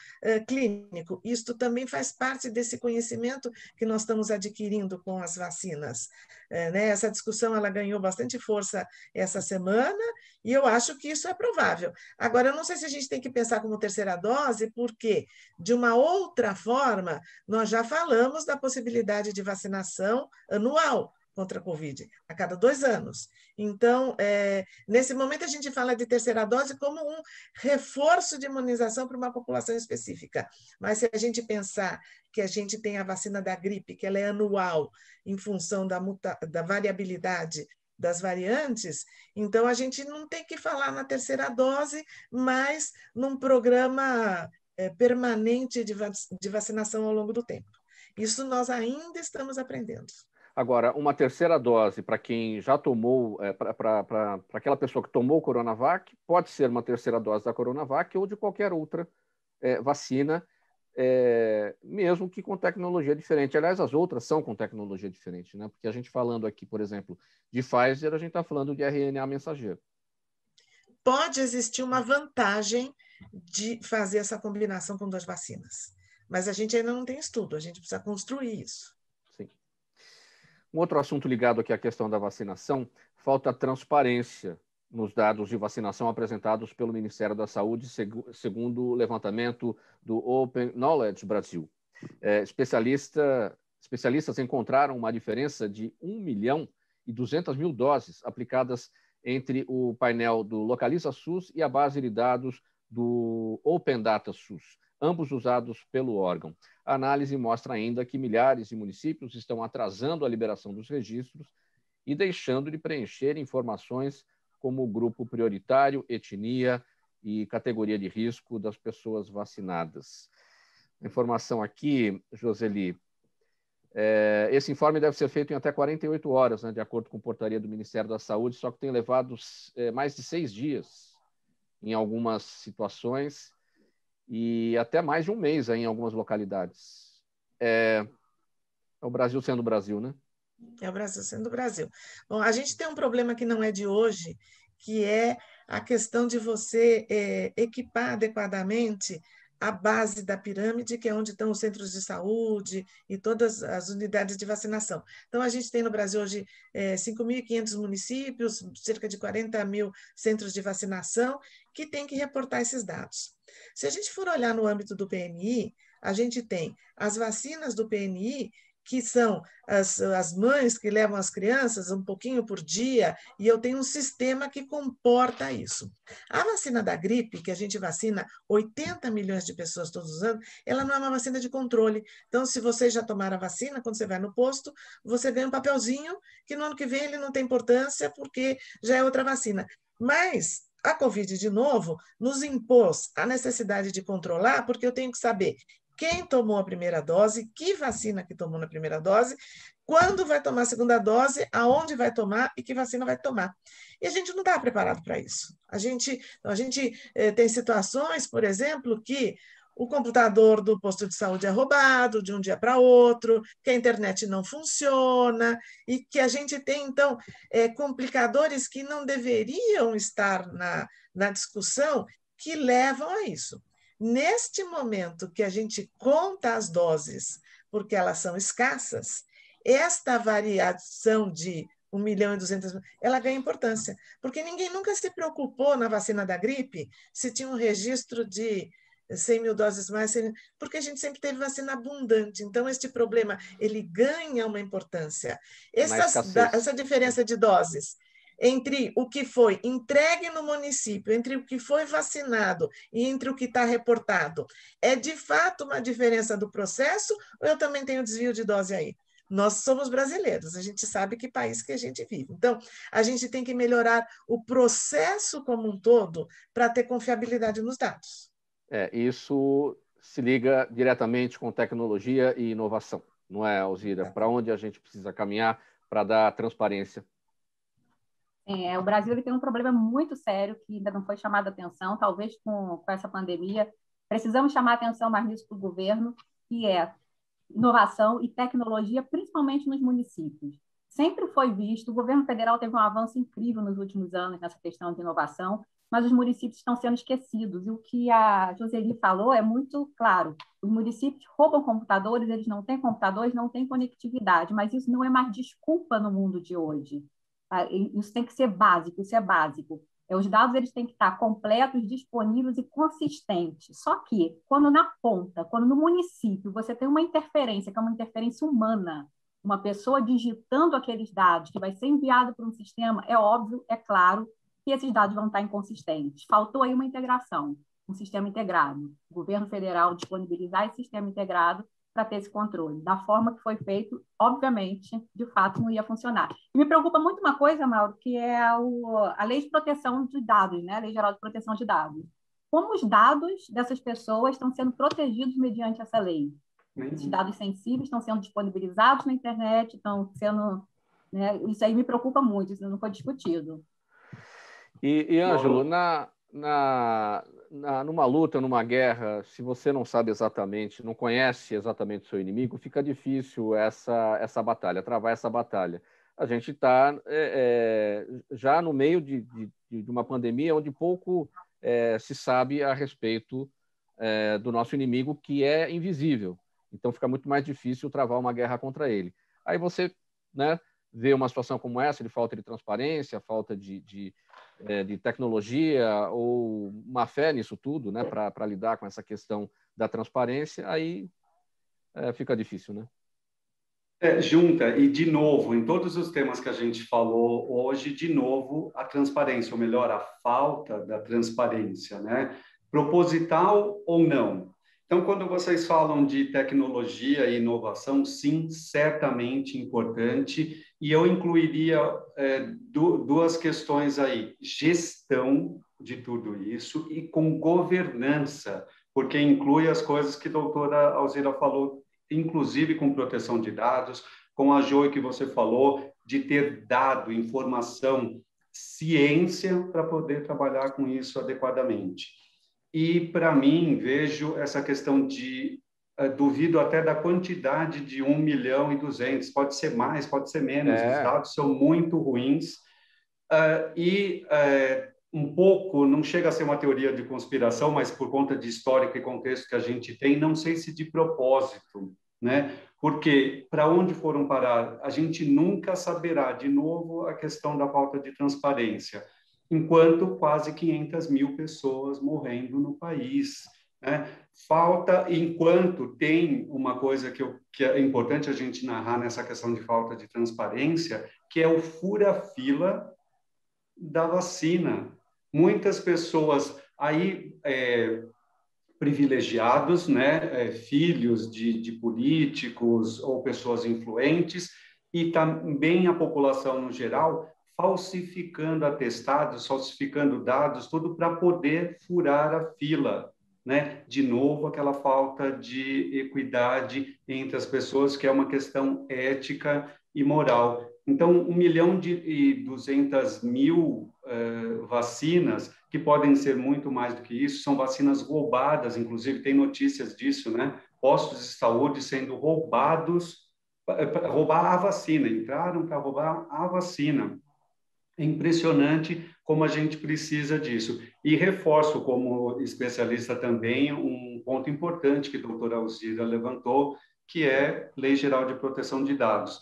clínico. Isto também faz parte desse conhecimento que nós estamos adquirindo com as vacinas. Né? Essa discussão ela ganhou bastante força essa semana e eu acho que isso é provável. Agora, eu não sei se a gente tem que pensar como terceira dose, porque, de uma outra forma, nós já falamos da possibilidade de vacinação anual contra a Covid, a cada 2 anos. Então, nesse momento, a gente fala de terceira dose como um reforço de imunização para uma população específica. Mas se a gente pensar que a gente tem a vacina da gripe, que ela é anual, em função da variabilidade das variantes, então a gente não tem que falar na terceira dose, mas num programa permanente de vacinação ao longo do tempo. Isso nós ainda estamos aprendendo. Agora, uma terceira dose para quem já tomou, para aquela pessoa que tomou o Coronavac, pode ser uma terceira dose da Coronavac ou de qualquer outra vacina, mesmo que com tecnologia diferente. Aliás, as outras são com tecnologia diferente, né? Porque a gente falando aqui, por exemplo, de Pfizer, a gente está falando de RNA mensageiro. Pode existir uma vantagem de fazer essa combinação com 2 vacinas, mas a gente ainda não tem estudo, a gente precisa construir isso. Um outro assunto ligado aqui à questão da vacinação, falta transparência nos dados de vacinação apresentados pelo Ministério da Saúde, segundo o levantamento do Open Knowledge Brasil. Especialistas encontraram uma diferença de 1.200.000 doses aplicadas entre o painel do Localiza SUS e a base de dados do Open Data SUS, ambos usados pelo órgão. A análise mostra ainda que milhares de municípios estão atrasando a liberação dos registros e deixando de preencher informações como grupo prioritário, etnia e categoria de risco das pessoas vacinadas. A informação aqui, Joseli, esse informe deve ser feito em até 48 horas, né, de acordo com a portaria do Ministério da Saúde, só que tem levado mais de 6 dias em algumas situações e até mais de um mês aí em algumas localidades. É o Brasil sendo o Brasil, né? É o Brasil sendo o Brasil. Bom, a gente tem um problema que não é de hoje, que é a questão de você equipar adequadamente a base da pirâmide, que é onde estão os centros de saúde e todas as unidades de vacinação. Então, a gente tem no Brasil hoje 5.500 municípios, cerca de 40.000 centros de vacinação, que tem que reportar esses dados. Se a gente for olhar no âmbito do PNI, a gente tem as vacinas do PNI, que são as mães que levam as crianças um pouquinho por dia, e eu tenho um sistema que comporta isso. A vacina da gripe, que a gente vacina 80 milhões de pessoas todos os anos, ela não é uma vacina de controle. Então, se você já tomar a vacina, quando você vai no posto, você ganha um papelzinho, que no ano que vem ele não tem importância, porque já é outra vacina. Mas a Covid, de novo, nos impôs a necessidade de controlar, porque eu tenho que saber quem tomou a primeira dose, que vacina que tomou na primeira dose, quando vai tomar a segunda dose, aonde vai tomar e que vacina vai tomar. E a gente não está preparado para isso. A gente tem situações, por exemplo, que o computador do posto de saúde é roubado de um dia para outro, que a internet não funciona e que a gente tem, então, complicadores que não deveriam estar na discussão que levam a isso. Neste momento que a gente conta as doses, porque elas são escassas, esta variação de 1.200.000, ela ganha importância, porque ninguém nunca se preocupou na vacina da gripe se tinha um registro de 100.000 doses mais, porque a gente sempre teve vacina abundante. Então, este problema ele ganha uma importância. Essa diferença de doses entre o que foi entregue no município, entre o que foi vacinado e entre o que está reportado, é de fato uma diferença do processo ou eu também tenho desvio de dose aí? Nós somos brasileiros, a gente sabe que país que a gente vive. Então, a gente tem que melhorar o processo como um todo para ter confiabilidade nos dados. Isso se liga diretamente com tecnologia e inovação. não é, Alzira? Para onde a gente precisa caminhar para dar transparência? O Brasil ele tem um problema muito sério que ainda não foi chamado a atenção, talvez com essa pandemia. Precisamos chamar a atenção mais nisso para o governo, que é inovação e tecnologia, principalmente nos municípios. Sempre foi visto, o governo federal teve um avanço incrível nos últimos anos nessa questão de inovação, mas os municípios estão sendo esquecidos. E o que a Joseli falou é muito claro. Os municípios roubam computadores, eles não têm computadores, não têm conectividade, mas isso não é mais desculpa no mundo de hoje. Isso tem que ser básico, isso é básico. Os dados eles têm que estar completos, disponíveis e consistentes. Só que, quando na ponta, quando no município, você tem uma interferência, que é uma interferência humana, uma pessoa digitando aqueles dados que vai ser enviado para um sistema, é óbvio, é claro, que esses dados vão estar inconsistentes. Faltou aí uma integração, um sistema integrado. O governo federal disponibilizar esse sistema integrado para ter esse controle. Da forma que foi feito, obviamente, de fato, não ia funcionar. E me preocupa muito uma coisa, Mauro, que é a Lei de Proteção de Dados, né? A Lei Geral de Proteção de Dados. Como os dados dessas pessoas estão sendo protegidos mediante essa lei? Esses dados sensíveis estão sendo disponibilizados na internet, estão sendo... Né? Isso aí me preocupa muito, isso não foi discutido. E Ângelo, numa luta, numa guerra, se você não sabe exatamente, não conhece exatamente o seu inimigo, fica difícil essa batalha, travar essa batalha. A gente está já no meio de uma pandemia onde pouco se sabe a respeito do nosso inimigo, que é invisível. Então fica muito mais difícil travar uma guerra contra ele. Aí você, né, vê uma situação como essa, de falta de transparência, falta de tecnologia ou má fé nisso tudo, né, para lidar com essa questão da transparência, aí fica difícil, né? Junta, e de novo, em todos os temas que a gente falou hoje, de novo, a transparência, ou melhor, a falta da transparência, né? Proposital ou não. Então, quando vocês falam de tecnologia e inovação, sim, certamente importante, e eu incluiria duas questões aí: gestão de tudo isso e com governança, porque inclui as coisas que a doutora Alzira falou, inclusive com proteção de dados, com a Joy que você falou, de ter dado, informação, ciência para poder trabalhar com isso adequadamente. E, para mim, vejo essa questão de... duvido até da quantidade de 1.200.000, pode ser mais, pode ser menos, os dados são muito ruins, um pouco, não chega a ser uma teoria de conspiração, mas por conta de histórico e contexto que a gente tem, não sei se de propósito, né? Porque para onde foram parar? A gente nunca saberá, de novo, a questão da falta de transparência, enquanto quase 500.000 pessoas morrendo no país, né? Falta, enquanto tem uma coisa que é importante a gente narrar nessa questão de falta de transparência, que é o fura-fila da vacina. Muitas pessoas aí privilegiados, né, filhos de políticos ou pessoas influentes, e também a população no geral, falsificando atestados, falsificando dados, tudo para poder furar a fila, né? De novo, aquela falta de equidade entre as pessoas, que é uma questão ética e moral. Então, 1.200.000 vacinas, que podem ser muito mais do que isso, são vacinas roubadas, inclusive tem notícias disso, né? Postos de saúde sendo roubados, roubar a vacina, entraram para roubar a vacina. É impressionante como a gente precisa disso. E reforço, como especialista também, um ponto importante que a doutora Alzira levantou, que é Lei Geral de Proteção de Dados.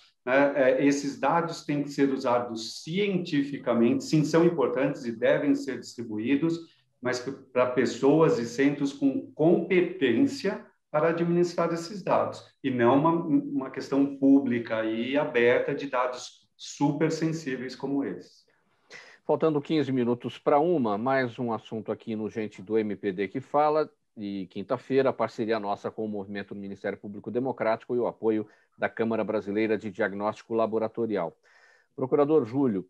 Esses dados têm que ser usados cientificamente, sim, são importantes e devem ser distribuídos, mas para pessoas e centros com competência para administrar esses dados, e não uma questão pública e aberta de dados super sensíveis como esse. Faltando 15 minutos para mais um assunto aqui no Gente do MPD que Fala, e quinta-feira, a parceria nossa com o Movimento do Ministério Público Democrático e o apoio da Câmara Brasileira de Diagnóstico Laboratorial. Procurador Júlio,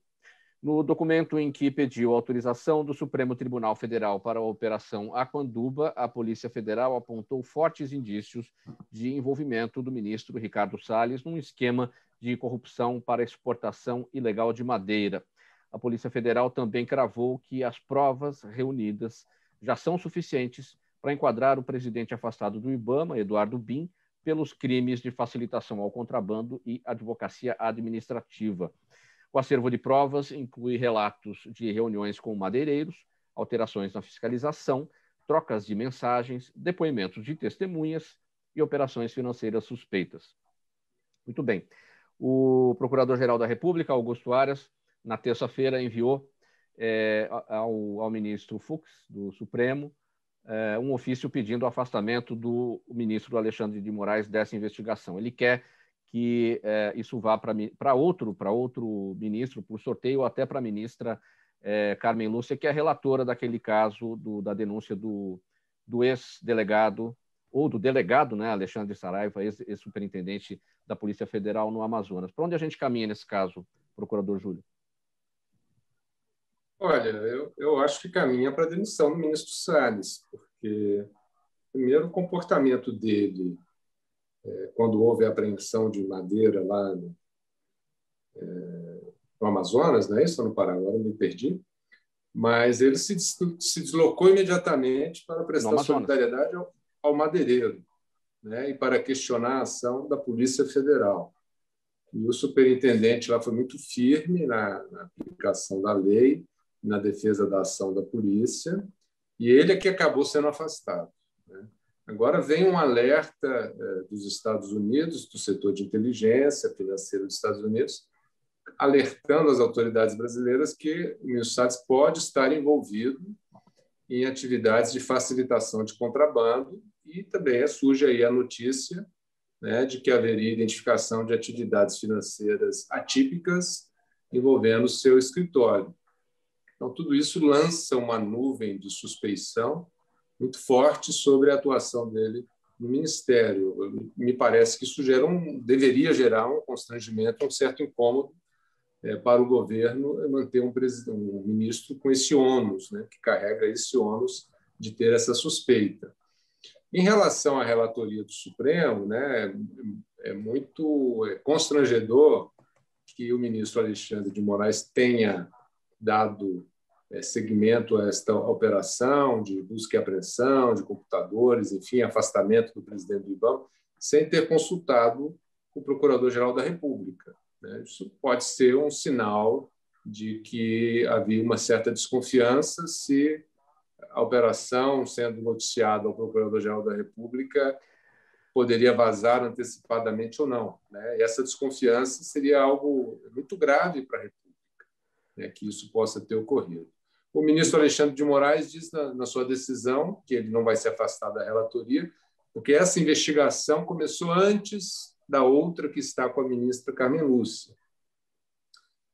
No documento em que pediu autorização do Supremo Tribunal Federal para a Operação Aquanduba, a Polícia Federal apontou fortes indícios de envolvimento do ministro Ricardo Salles num esquema de corrupção para exportação ilegal de madeira. A Polícia Federal também cravou que as provas reunidas já são suficientes para enquadrar o presidente afastado do IBAMA, Eduardo Bin, pelos crimes de facilitação ao contrabando e advocacia administrativa. O acervo de provas inclui relatos de reuniões com madeireiros, alterações na fiscalização, trocas de mensagens, depoimentos de testemunhas e operações financeiras suspeitas. Muito bem. O Procurador-Geral da República, Augusto Aras, na terça-feira enviou ao ministro Fux, do Supremo, um ofício pedindo o afastamento do ministro Alexandre de Moraes dessa investigação. Ele quer que isso vá para outro ministro, por sorteio, ou até para a ministra Carmen Lúcia, que é relatora daquele caso da denúncia do ex-delegado, ou do delegado, né, Alexandre Saraiva, ex-superintendente da Polícia Federal no Amazonas. Para onde a gente caminha nesse caso, procurador Júlio? Olha, eu acho que caminha para a demissão do ministro Salles, porque, primeiro, o comportamento dele, quando houve a apreensão de madeira lá no Amazonas, não é isso? No Pará, agora me perdi, mas ele se deslocou imediatamente para prestar solidariedade ao madeireiro, né, e para questionar a ação da Polícia Federal. E o superintendente lá foi muito firme na aplicação da lei, na defesa da ação da polícia, e ele é que acabou sendo afastado, né? Agora vem um alerta dos Estados Unidos, do setor de inteligência financeira dos Estados Unidos, alertando as autoridades brasileiras que o ministro Salles pode estar envolvido em atividades de facilitação de contrabando, e também surge aí a notícia, né, de que haveria identificação de atividades financeiras atípicas envolvendo o seu escritório. Então, tudo isso lança uma nuvem de suspeição muito forte sobre a atuação dele no Ministério. Me parece que isso deveria gerar um constrangimento, um certo incômodo para o governo manter um ministro com esse ônus, né, que carrega esse ônus de ter essa suspeita. Em relação à relatoria do Supremo, né, é muito constrangedor que o ministro Alexandre de Moraes tenha dado seguimento a esta operação de busca e apreensão de computadores, enfim, afastamento do presidente do IBAMA, sem ter consultado o Procurador-Geral da República, né? Isso pode ser um sinal de que havia uma certa desconfiança se a operação, sendo noticiada ao Procurador-Geral da República, poderia vazar antecipadamente ou não, né? E essa desconfiança seria algo muito grave para a República, né, que isso possa ter ocorrido. O ministro Alexandre de Moraes diz na sua decisão que ele não vai se afastar da relatoria, porque essa investigação começou antes da outra que está com a ministra Carmen Lúcia.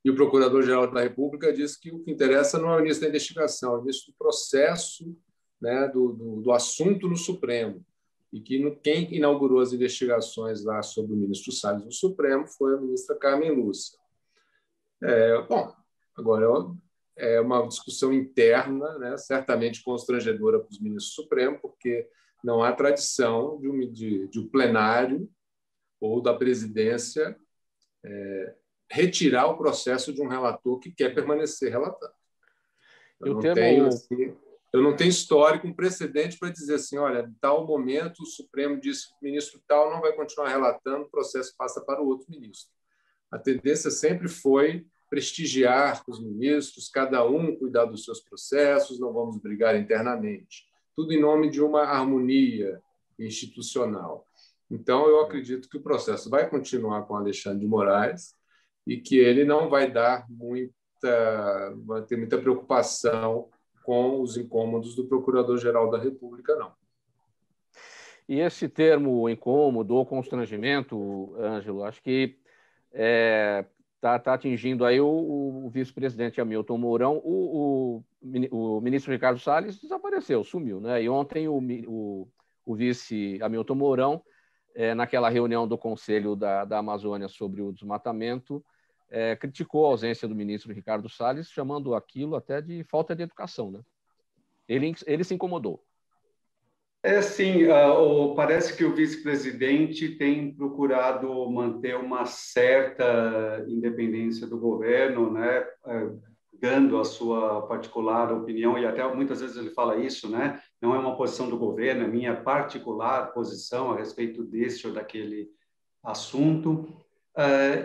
E o Procurador-Geral da República diz que o que interessa não é o início da investigação, é o início do processo, né, do assunto no Supremo. E que quem inaugurou as investigações lá sobre o ministro Salles no Supremo foi a ministra Carmen Lúcia. Bom, agora é uma discussão interna, né, certamente constrangedora para os ministros do Supremo, porque não há tradição de um plenário ou da presidência retirar o processo de um relator que quer permanecer relatando. Eu não tenho histórico, um precedente para dizer assim, olha, em tal momento o Supremo disse que o ministro tal não vai continuar relatando, o processo passa para o outro ministro. A tendência sempre foi prestigiar os ministros, cada um cuidar dos seus processos, não vamos brigar internamente. Tudo em nome de uma harmonia institucional. Então, eu acredito que o processo vai continuar com Alexandre de Moraes e que ele não vai ter muita preocupação com os incômodos do Procurador-Geral da República, não. E esse termo incômodo ou constrangimento, Ângelo, acho que está atingindo aí o vice-presidente Hamilton Mourão. O ministro Ricardo Salles desapareceu, sumiu, né? E ontem o vice Hamilton Mourão, naquela reunião do Conselho da Amazônia sobre o desmatamento, criticou a ausência do ministro Ricardo Salles, chamando aquilo até de falta de educação, né? Ele se incomodou. Sim, parece que o vice-presidente tem procurado manter uma certa independência do governo, né? Dando a sua particular opinião, e até muitas vezes ele fala isso, né? Não é uma posição do governo, é minha particular posição a respeito desse ou daquele assunto.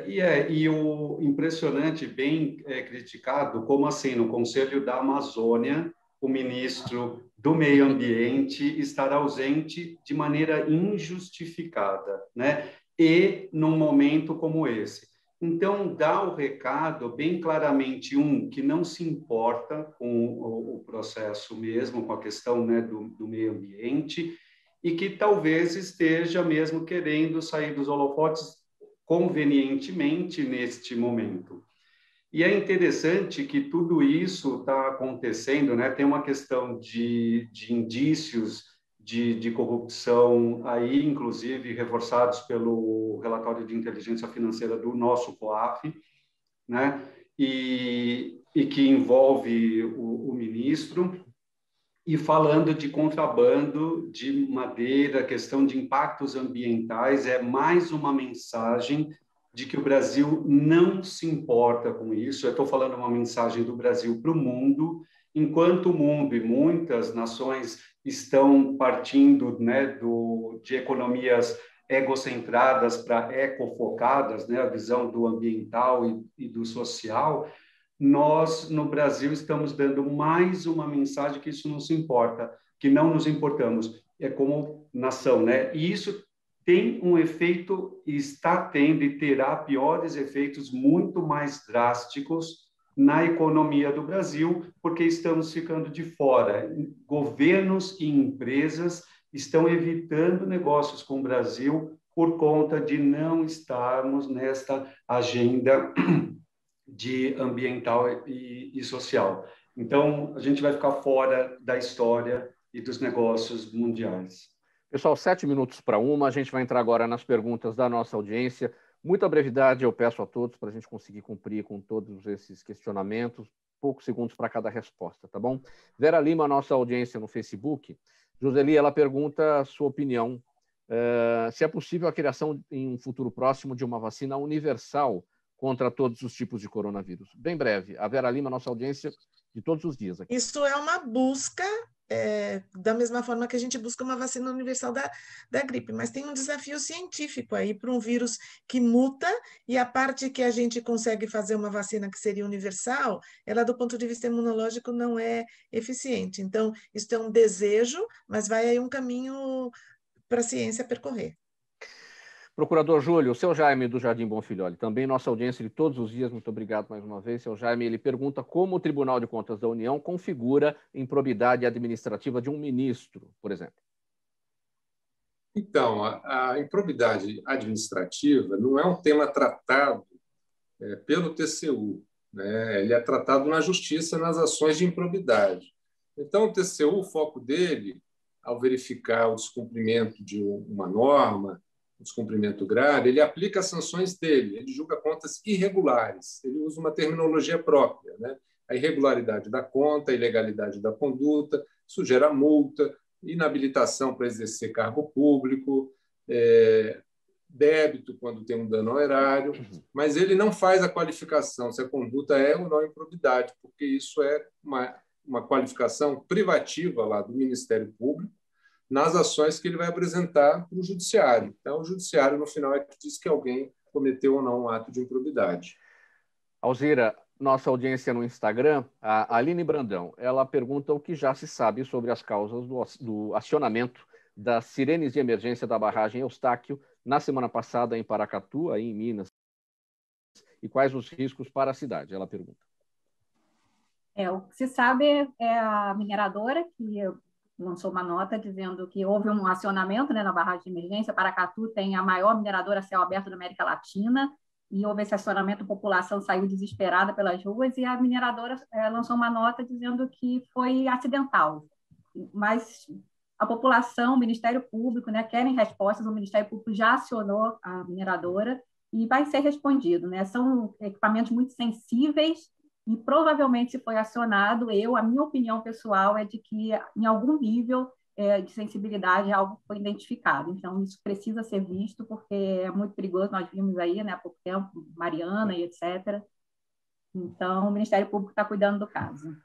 E o impressionante, bem criticado, como assim, no Conselho da Amazônia, o ministro do Meio Ambiente estar ausente de maneira injustificada, né? E num momento como esse. Então, dá o recado bem claramente, que não se importa com o processo mesmo, com a questão, né, do meio ambiente, e que talvez esteja mesmo querendo sair dos holofotes convenientemente neste momento. E é interessante que tudo isso está acontecendo, né? Tem uma questão de indícios de corrupção aí, inclusive reforçados pelo relatório de inteligência financeira do nosso COAF, né? E que envolve o ministro, e falando de contrabando de madeira, questão de impactos ambientais, é mais uma mensagem de que o Brasil não se importa com isso. Eu estou falando uma mensagem do Brasil para o mundo, enquanto o mundo e muitas nações estão partindo, né, de economias egocentradas para ecofocadas, né, a visão do ambiental e do social, nós, no Brasil, estamos dando mais uma mensagem que isso não se importa, que não nos importamos, como nação, né? E isso tem um efeito, está tendo e terá piores efeitos muito mais drásticos na economia do Brasil, porque estamos ficando de fora. Governos e empresas estão evitando negócios com o Brasil por conta de não estarmos nesta agenda de ambiental e social. Então, a gente vai ficar fora da história e dos negócios mundiais. Pessoal, 7 minutos para 1, a gente vai entrar agora nas perguntas da nossa audiência. Muita brevidade eu peço a todos para a gente conseguir cumprir com todos esses questionamentos, poucos segundos para cada resposta, tá bom? Vera Lima, nossa audiência no Facebook. Joseli, ela pergunta a sua opinião, se é possível a criação em um futuro próximo de uma vacina universal contra todos os tipos de coronavírus. Bem breve, a Vera Lima, nossa audiência de todos os dias aqui. Isso é uma busca, da mesma forma que a gente busca uma vacina universal da gripe, mas tem um desafio científico aí para um vírus que muta, e a parte que a gente consegue fazer uma vacina que seria universal, ela do ponto de vista imunológico não é eficiente. Então, isso é um desejo, mas vai aí um caminho para a ciência percorrer. Procurador Júlio, o seu Jaime do Jardim Bonfilholi, também nossa audiência de todos os dias, muito obrigado mais uma vez. Seu Jaime, ele pergunta como o Tribunal de Contas da União configura improbidade administrativa de um ministro, por exemplo. Então, a improbidade administrativa não é um tema tratado pelo TCU, né? Ele é tratado na Justiça nas ações de improbidade. Então, o TCU, o foco dele, ao verificar o descumprimento de uma norma, o descumprimento grave, ele aplica as sanções dele, ele julga contas irregulares, ele usa uma terminologia própria, né? A irregularidade da conta, a ilegalidade da conduta, isso gera multa, inabilitação para exercer cargo público, débito quando tem um dano ao erário, mas ele não faz a qualificação se a conduta é ou não improbidade, porque isso é uma qualificação privativa lá do Ministério Público, nas ações que ele vai apresentar para o judiciário. Então, o judiciário, no final, é que diz que alguém cometeu ou não um ato de improbidade. Alzira, nossa audiência no Instagram, a Aline Brandão, ela pergunta o que já se sabe sobre as causas do acionamento das sirenes de emergência da barragem Eustáquio na semana passada em Paracatu, aí em Minas, e quais os riscos para a cidade, ela pergunta. O que se sabe é a mineradora que lançou uma nota dizendo que houve um acionamento, né, na barragem de emergência. Paracatu tem a maior mineradora a céu aberto da América Latina, e houve esse acionamento, a população saiu desesperada pelas ruas, e a mineradora lançou uma nota dizendo que foi acidental. Mas a população, o Ministério Público, né, querem respostas, o Ministério Público já acionou a mineradora, e vai ser respondido, né? São equipamentos muito sensíveis e provavelmente, se foi acionado, a minha opinião pessoal é de que em algum nível de sensibilidade algo foi identificado. Então, isso precisa ser visto, porque é muito perigoso. Nós vimos aí, né, há pouco tempo, Mariana e etc. Então, o Ministério Público está cuidando do caso.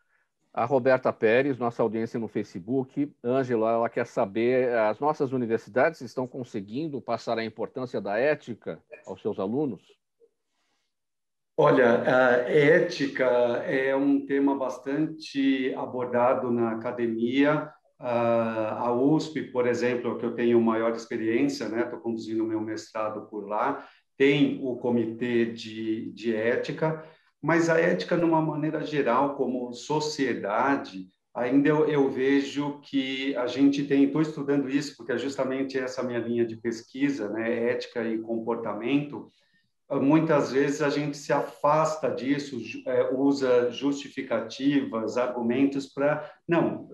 A Roberta Pérez, nossa audiência no Facebook. Ângelo, ela quer saber, as nossas universidades estão conseguindo passar a importância da ética aos seus alunos? Olha, a ética é um tema bastante abordado na academia. A USP, por exemplo, que eu tenho maior experiência, né? Estou conduzindo meu mestrado por lá, tem o comitê de ética, mas a ética, de uma maneira geral, como sociedade, ainda eu vejo que a gente tem... Estou estudando isso, porque é justamente essa minha linha de pesquisa, né? Ética e comportamento. Muitas vezes a gente se afasta disso, usa justificativas, argumentos para... Não,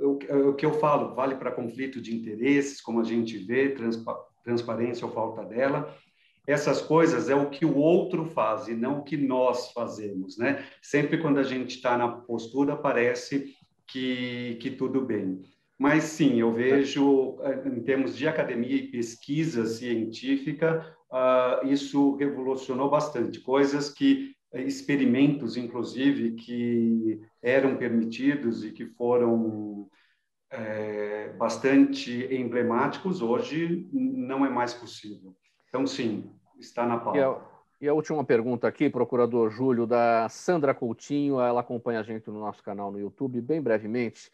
o que eu falo vale para conflito de interesses, como a gente vê, transparência ou falta dela. Essas coisas é o que o outro faz e não o que nós fazemos, né? Sempre quando a gente está na postura, parece que tudo bem. Mas, sim, eu vejo, em termos de academia e pesquisa científica, isso revolucionou bastante. Coisas que, experimentos, inclusive, que eram permitidos e que foram bastante emblemáticos, hoje não é mais possível. Então, sim, está na pauta. E a última pergunta aqui, procurador Júlio, da Sandra Coutinho, ela acompanha a gente no nosso canal no YouTube, bem brevemente.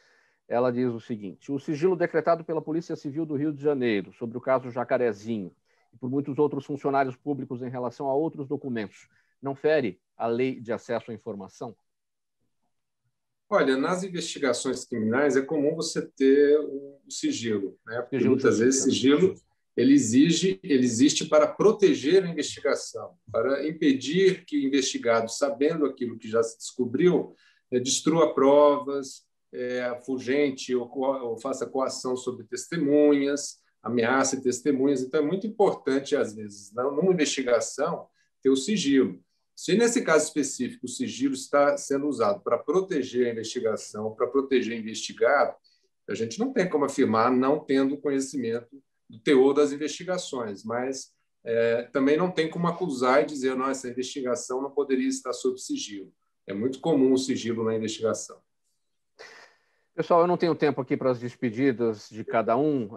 Ela diz o seguinte: o sigilo decretado pela Polícia Civil do Rio de Janeiro sobre o caso Jacarezinho e por muitos outros funcionários públicos em relação a outros documentos não fere a lei de acesso à informação? Olha, nas investigações criminais é comum você ter o sigilo, né? Porque muitas vezes sigilo ele existe para proteger a investigação, para impedir que o investigado, sabendo aquilo que já se descobriu, destrua provas, afugente ou faça coação sobre testemunhas, ameace testemunhas. Então, é muito importante, às vezes, numa investigação, ter o sigilo. Se, nesse caso específico, o sigilo está sendo usado para proteger a investigação, para proteger o investigado, a gente não tem como afirmar não tendo conhecimento do teor das investigações, mas também não tem como acusar e dizer que essa investigação não poderia estar sob sigilo. É muito comum o sigilo na investigação. Pessoal, eu não tenho tempo aqui para as despedidas de cada um,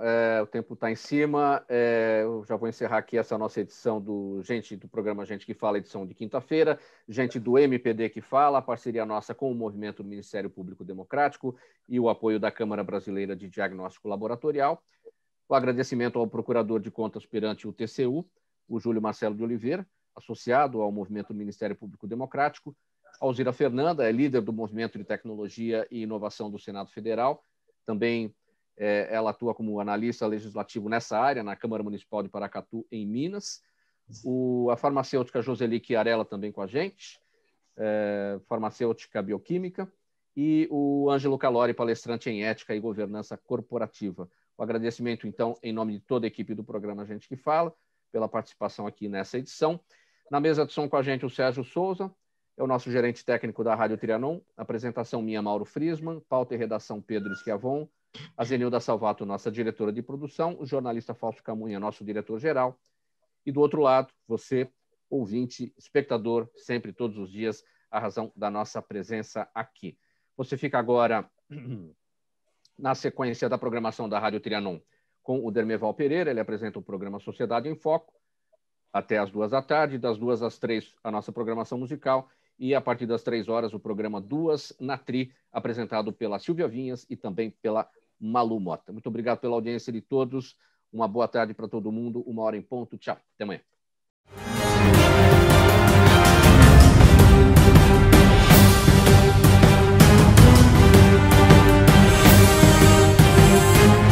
o tempo está em cima. Eu já vou encerrar aqui essa nossa edição do programa Gente que Fala, edição de quinta-feira. Gente do MPD que Fala, a parceria nossa com o movimento do Ministério Público Democrático e o apoio da Câmara Brasileira de Diagnóstico Laboratorial. O agradecimento ao Procurador de Contas perante o TCU, o Júlio Marcelo de Oliveira, associado ao movimento do Ministério Público Democrático. Alzira Fernanda é líder do Movimento de Tecnologia e Inovação do Senado Federal. Também ela atua como analista legislativo nessa área, na Câmara Municipal de Paracatu, em Minas. A farmacêutica Joseli Chiarella também com a gente, farmacêutica bioquímica. E o Ângelo Calori, palestrante em ética e governança corporativa. O agradecimento, então, em nome de toda a equipe do programa Gente que Fala, pela participação aqui nessa edição. Na mesa de som com a gente, o Sérgio Souza, é o nosso gerente técnico da Rádio Trianon. Apresentação minha, Mauro Friesman. Pauta e redação, Pedro Schiavon. A Zenilda Salvato, nossa diretora de produção. O jornalista Fausto Camunha, nosso diretor-geral. E do outro lado, você, ouvinte, espectador, sempre, todos os dias, a razão da nossa presença aqui. Você fica agora na sequência da programação da Rádio Trianon com o Dermeval Pereira. Ele apresenta o programa Sociedade em Foco até as 14h. Das 2 às 3, a nossa programação musical. E, a partir das 3 horas, o programa Duas na Tri, apresentado pela Silvia Vinhas e também pela Malu Mota. Muito obrigado pela audiência de todos. Uma boa tarde para todo mundo. 1h em ponto. Tchau. Até amanhã.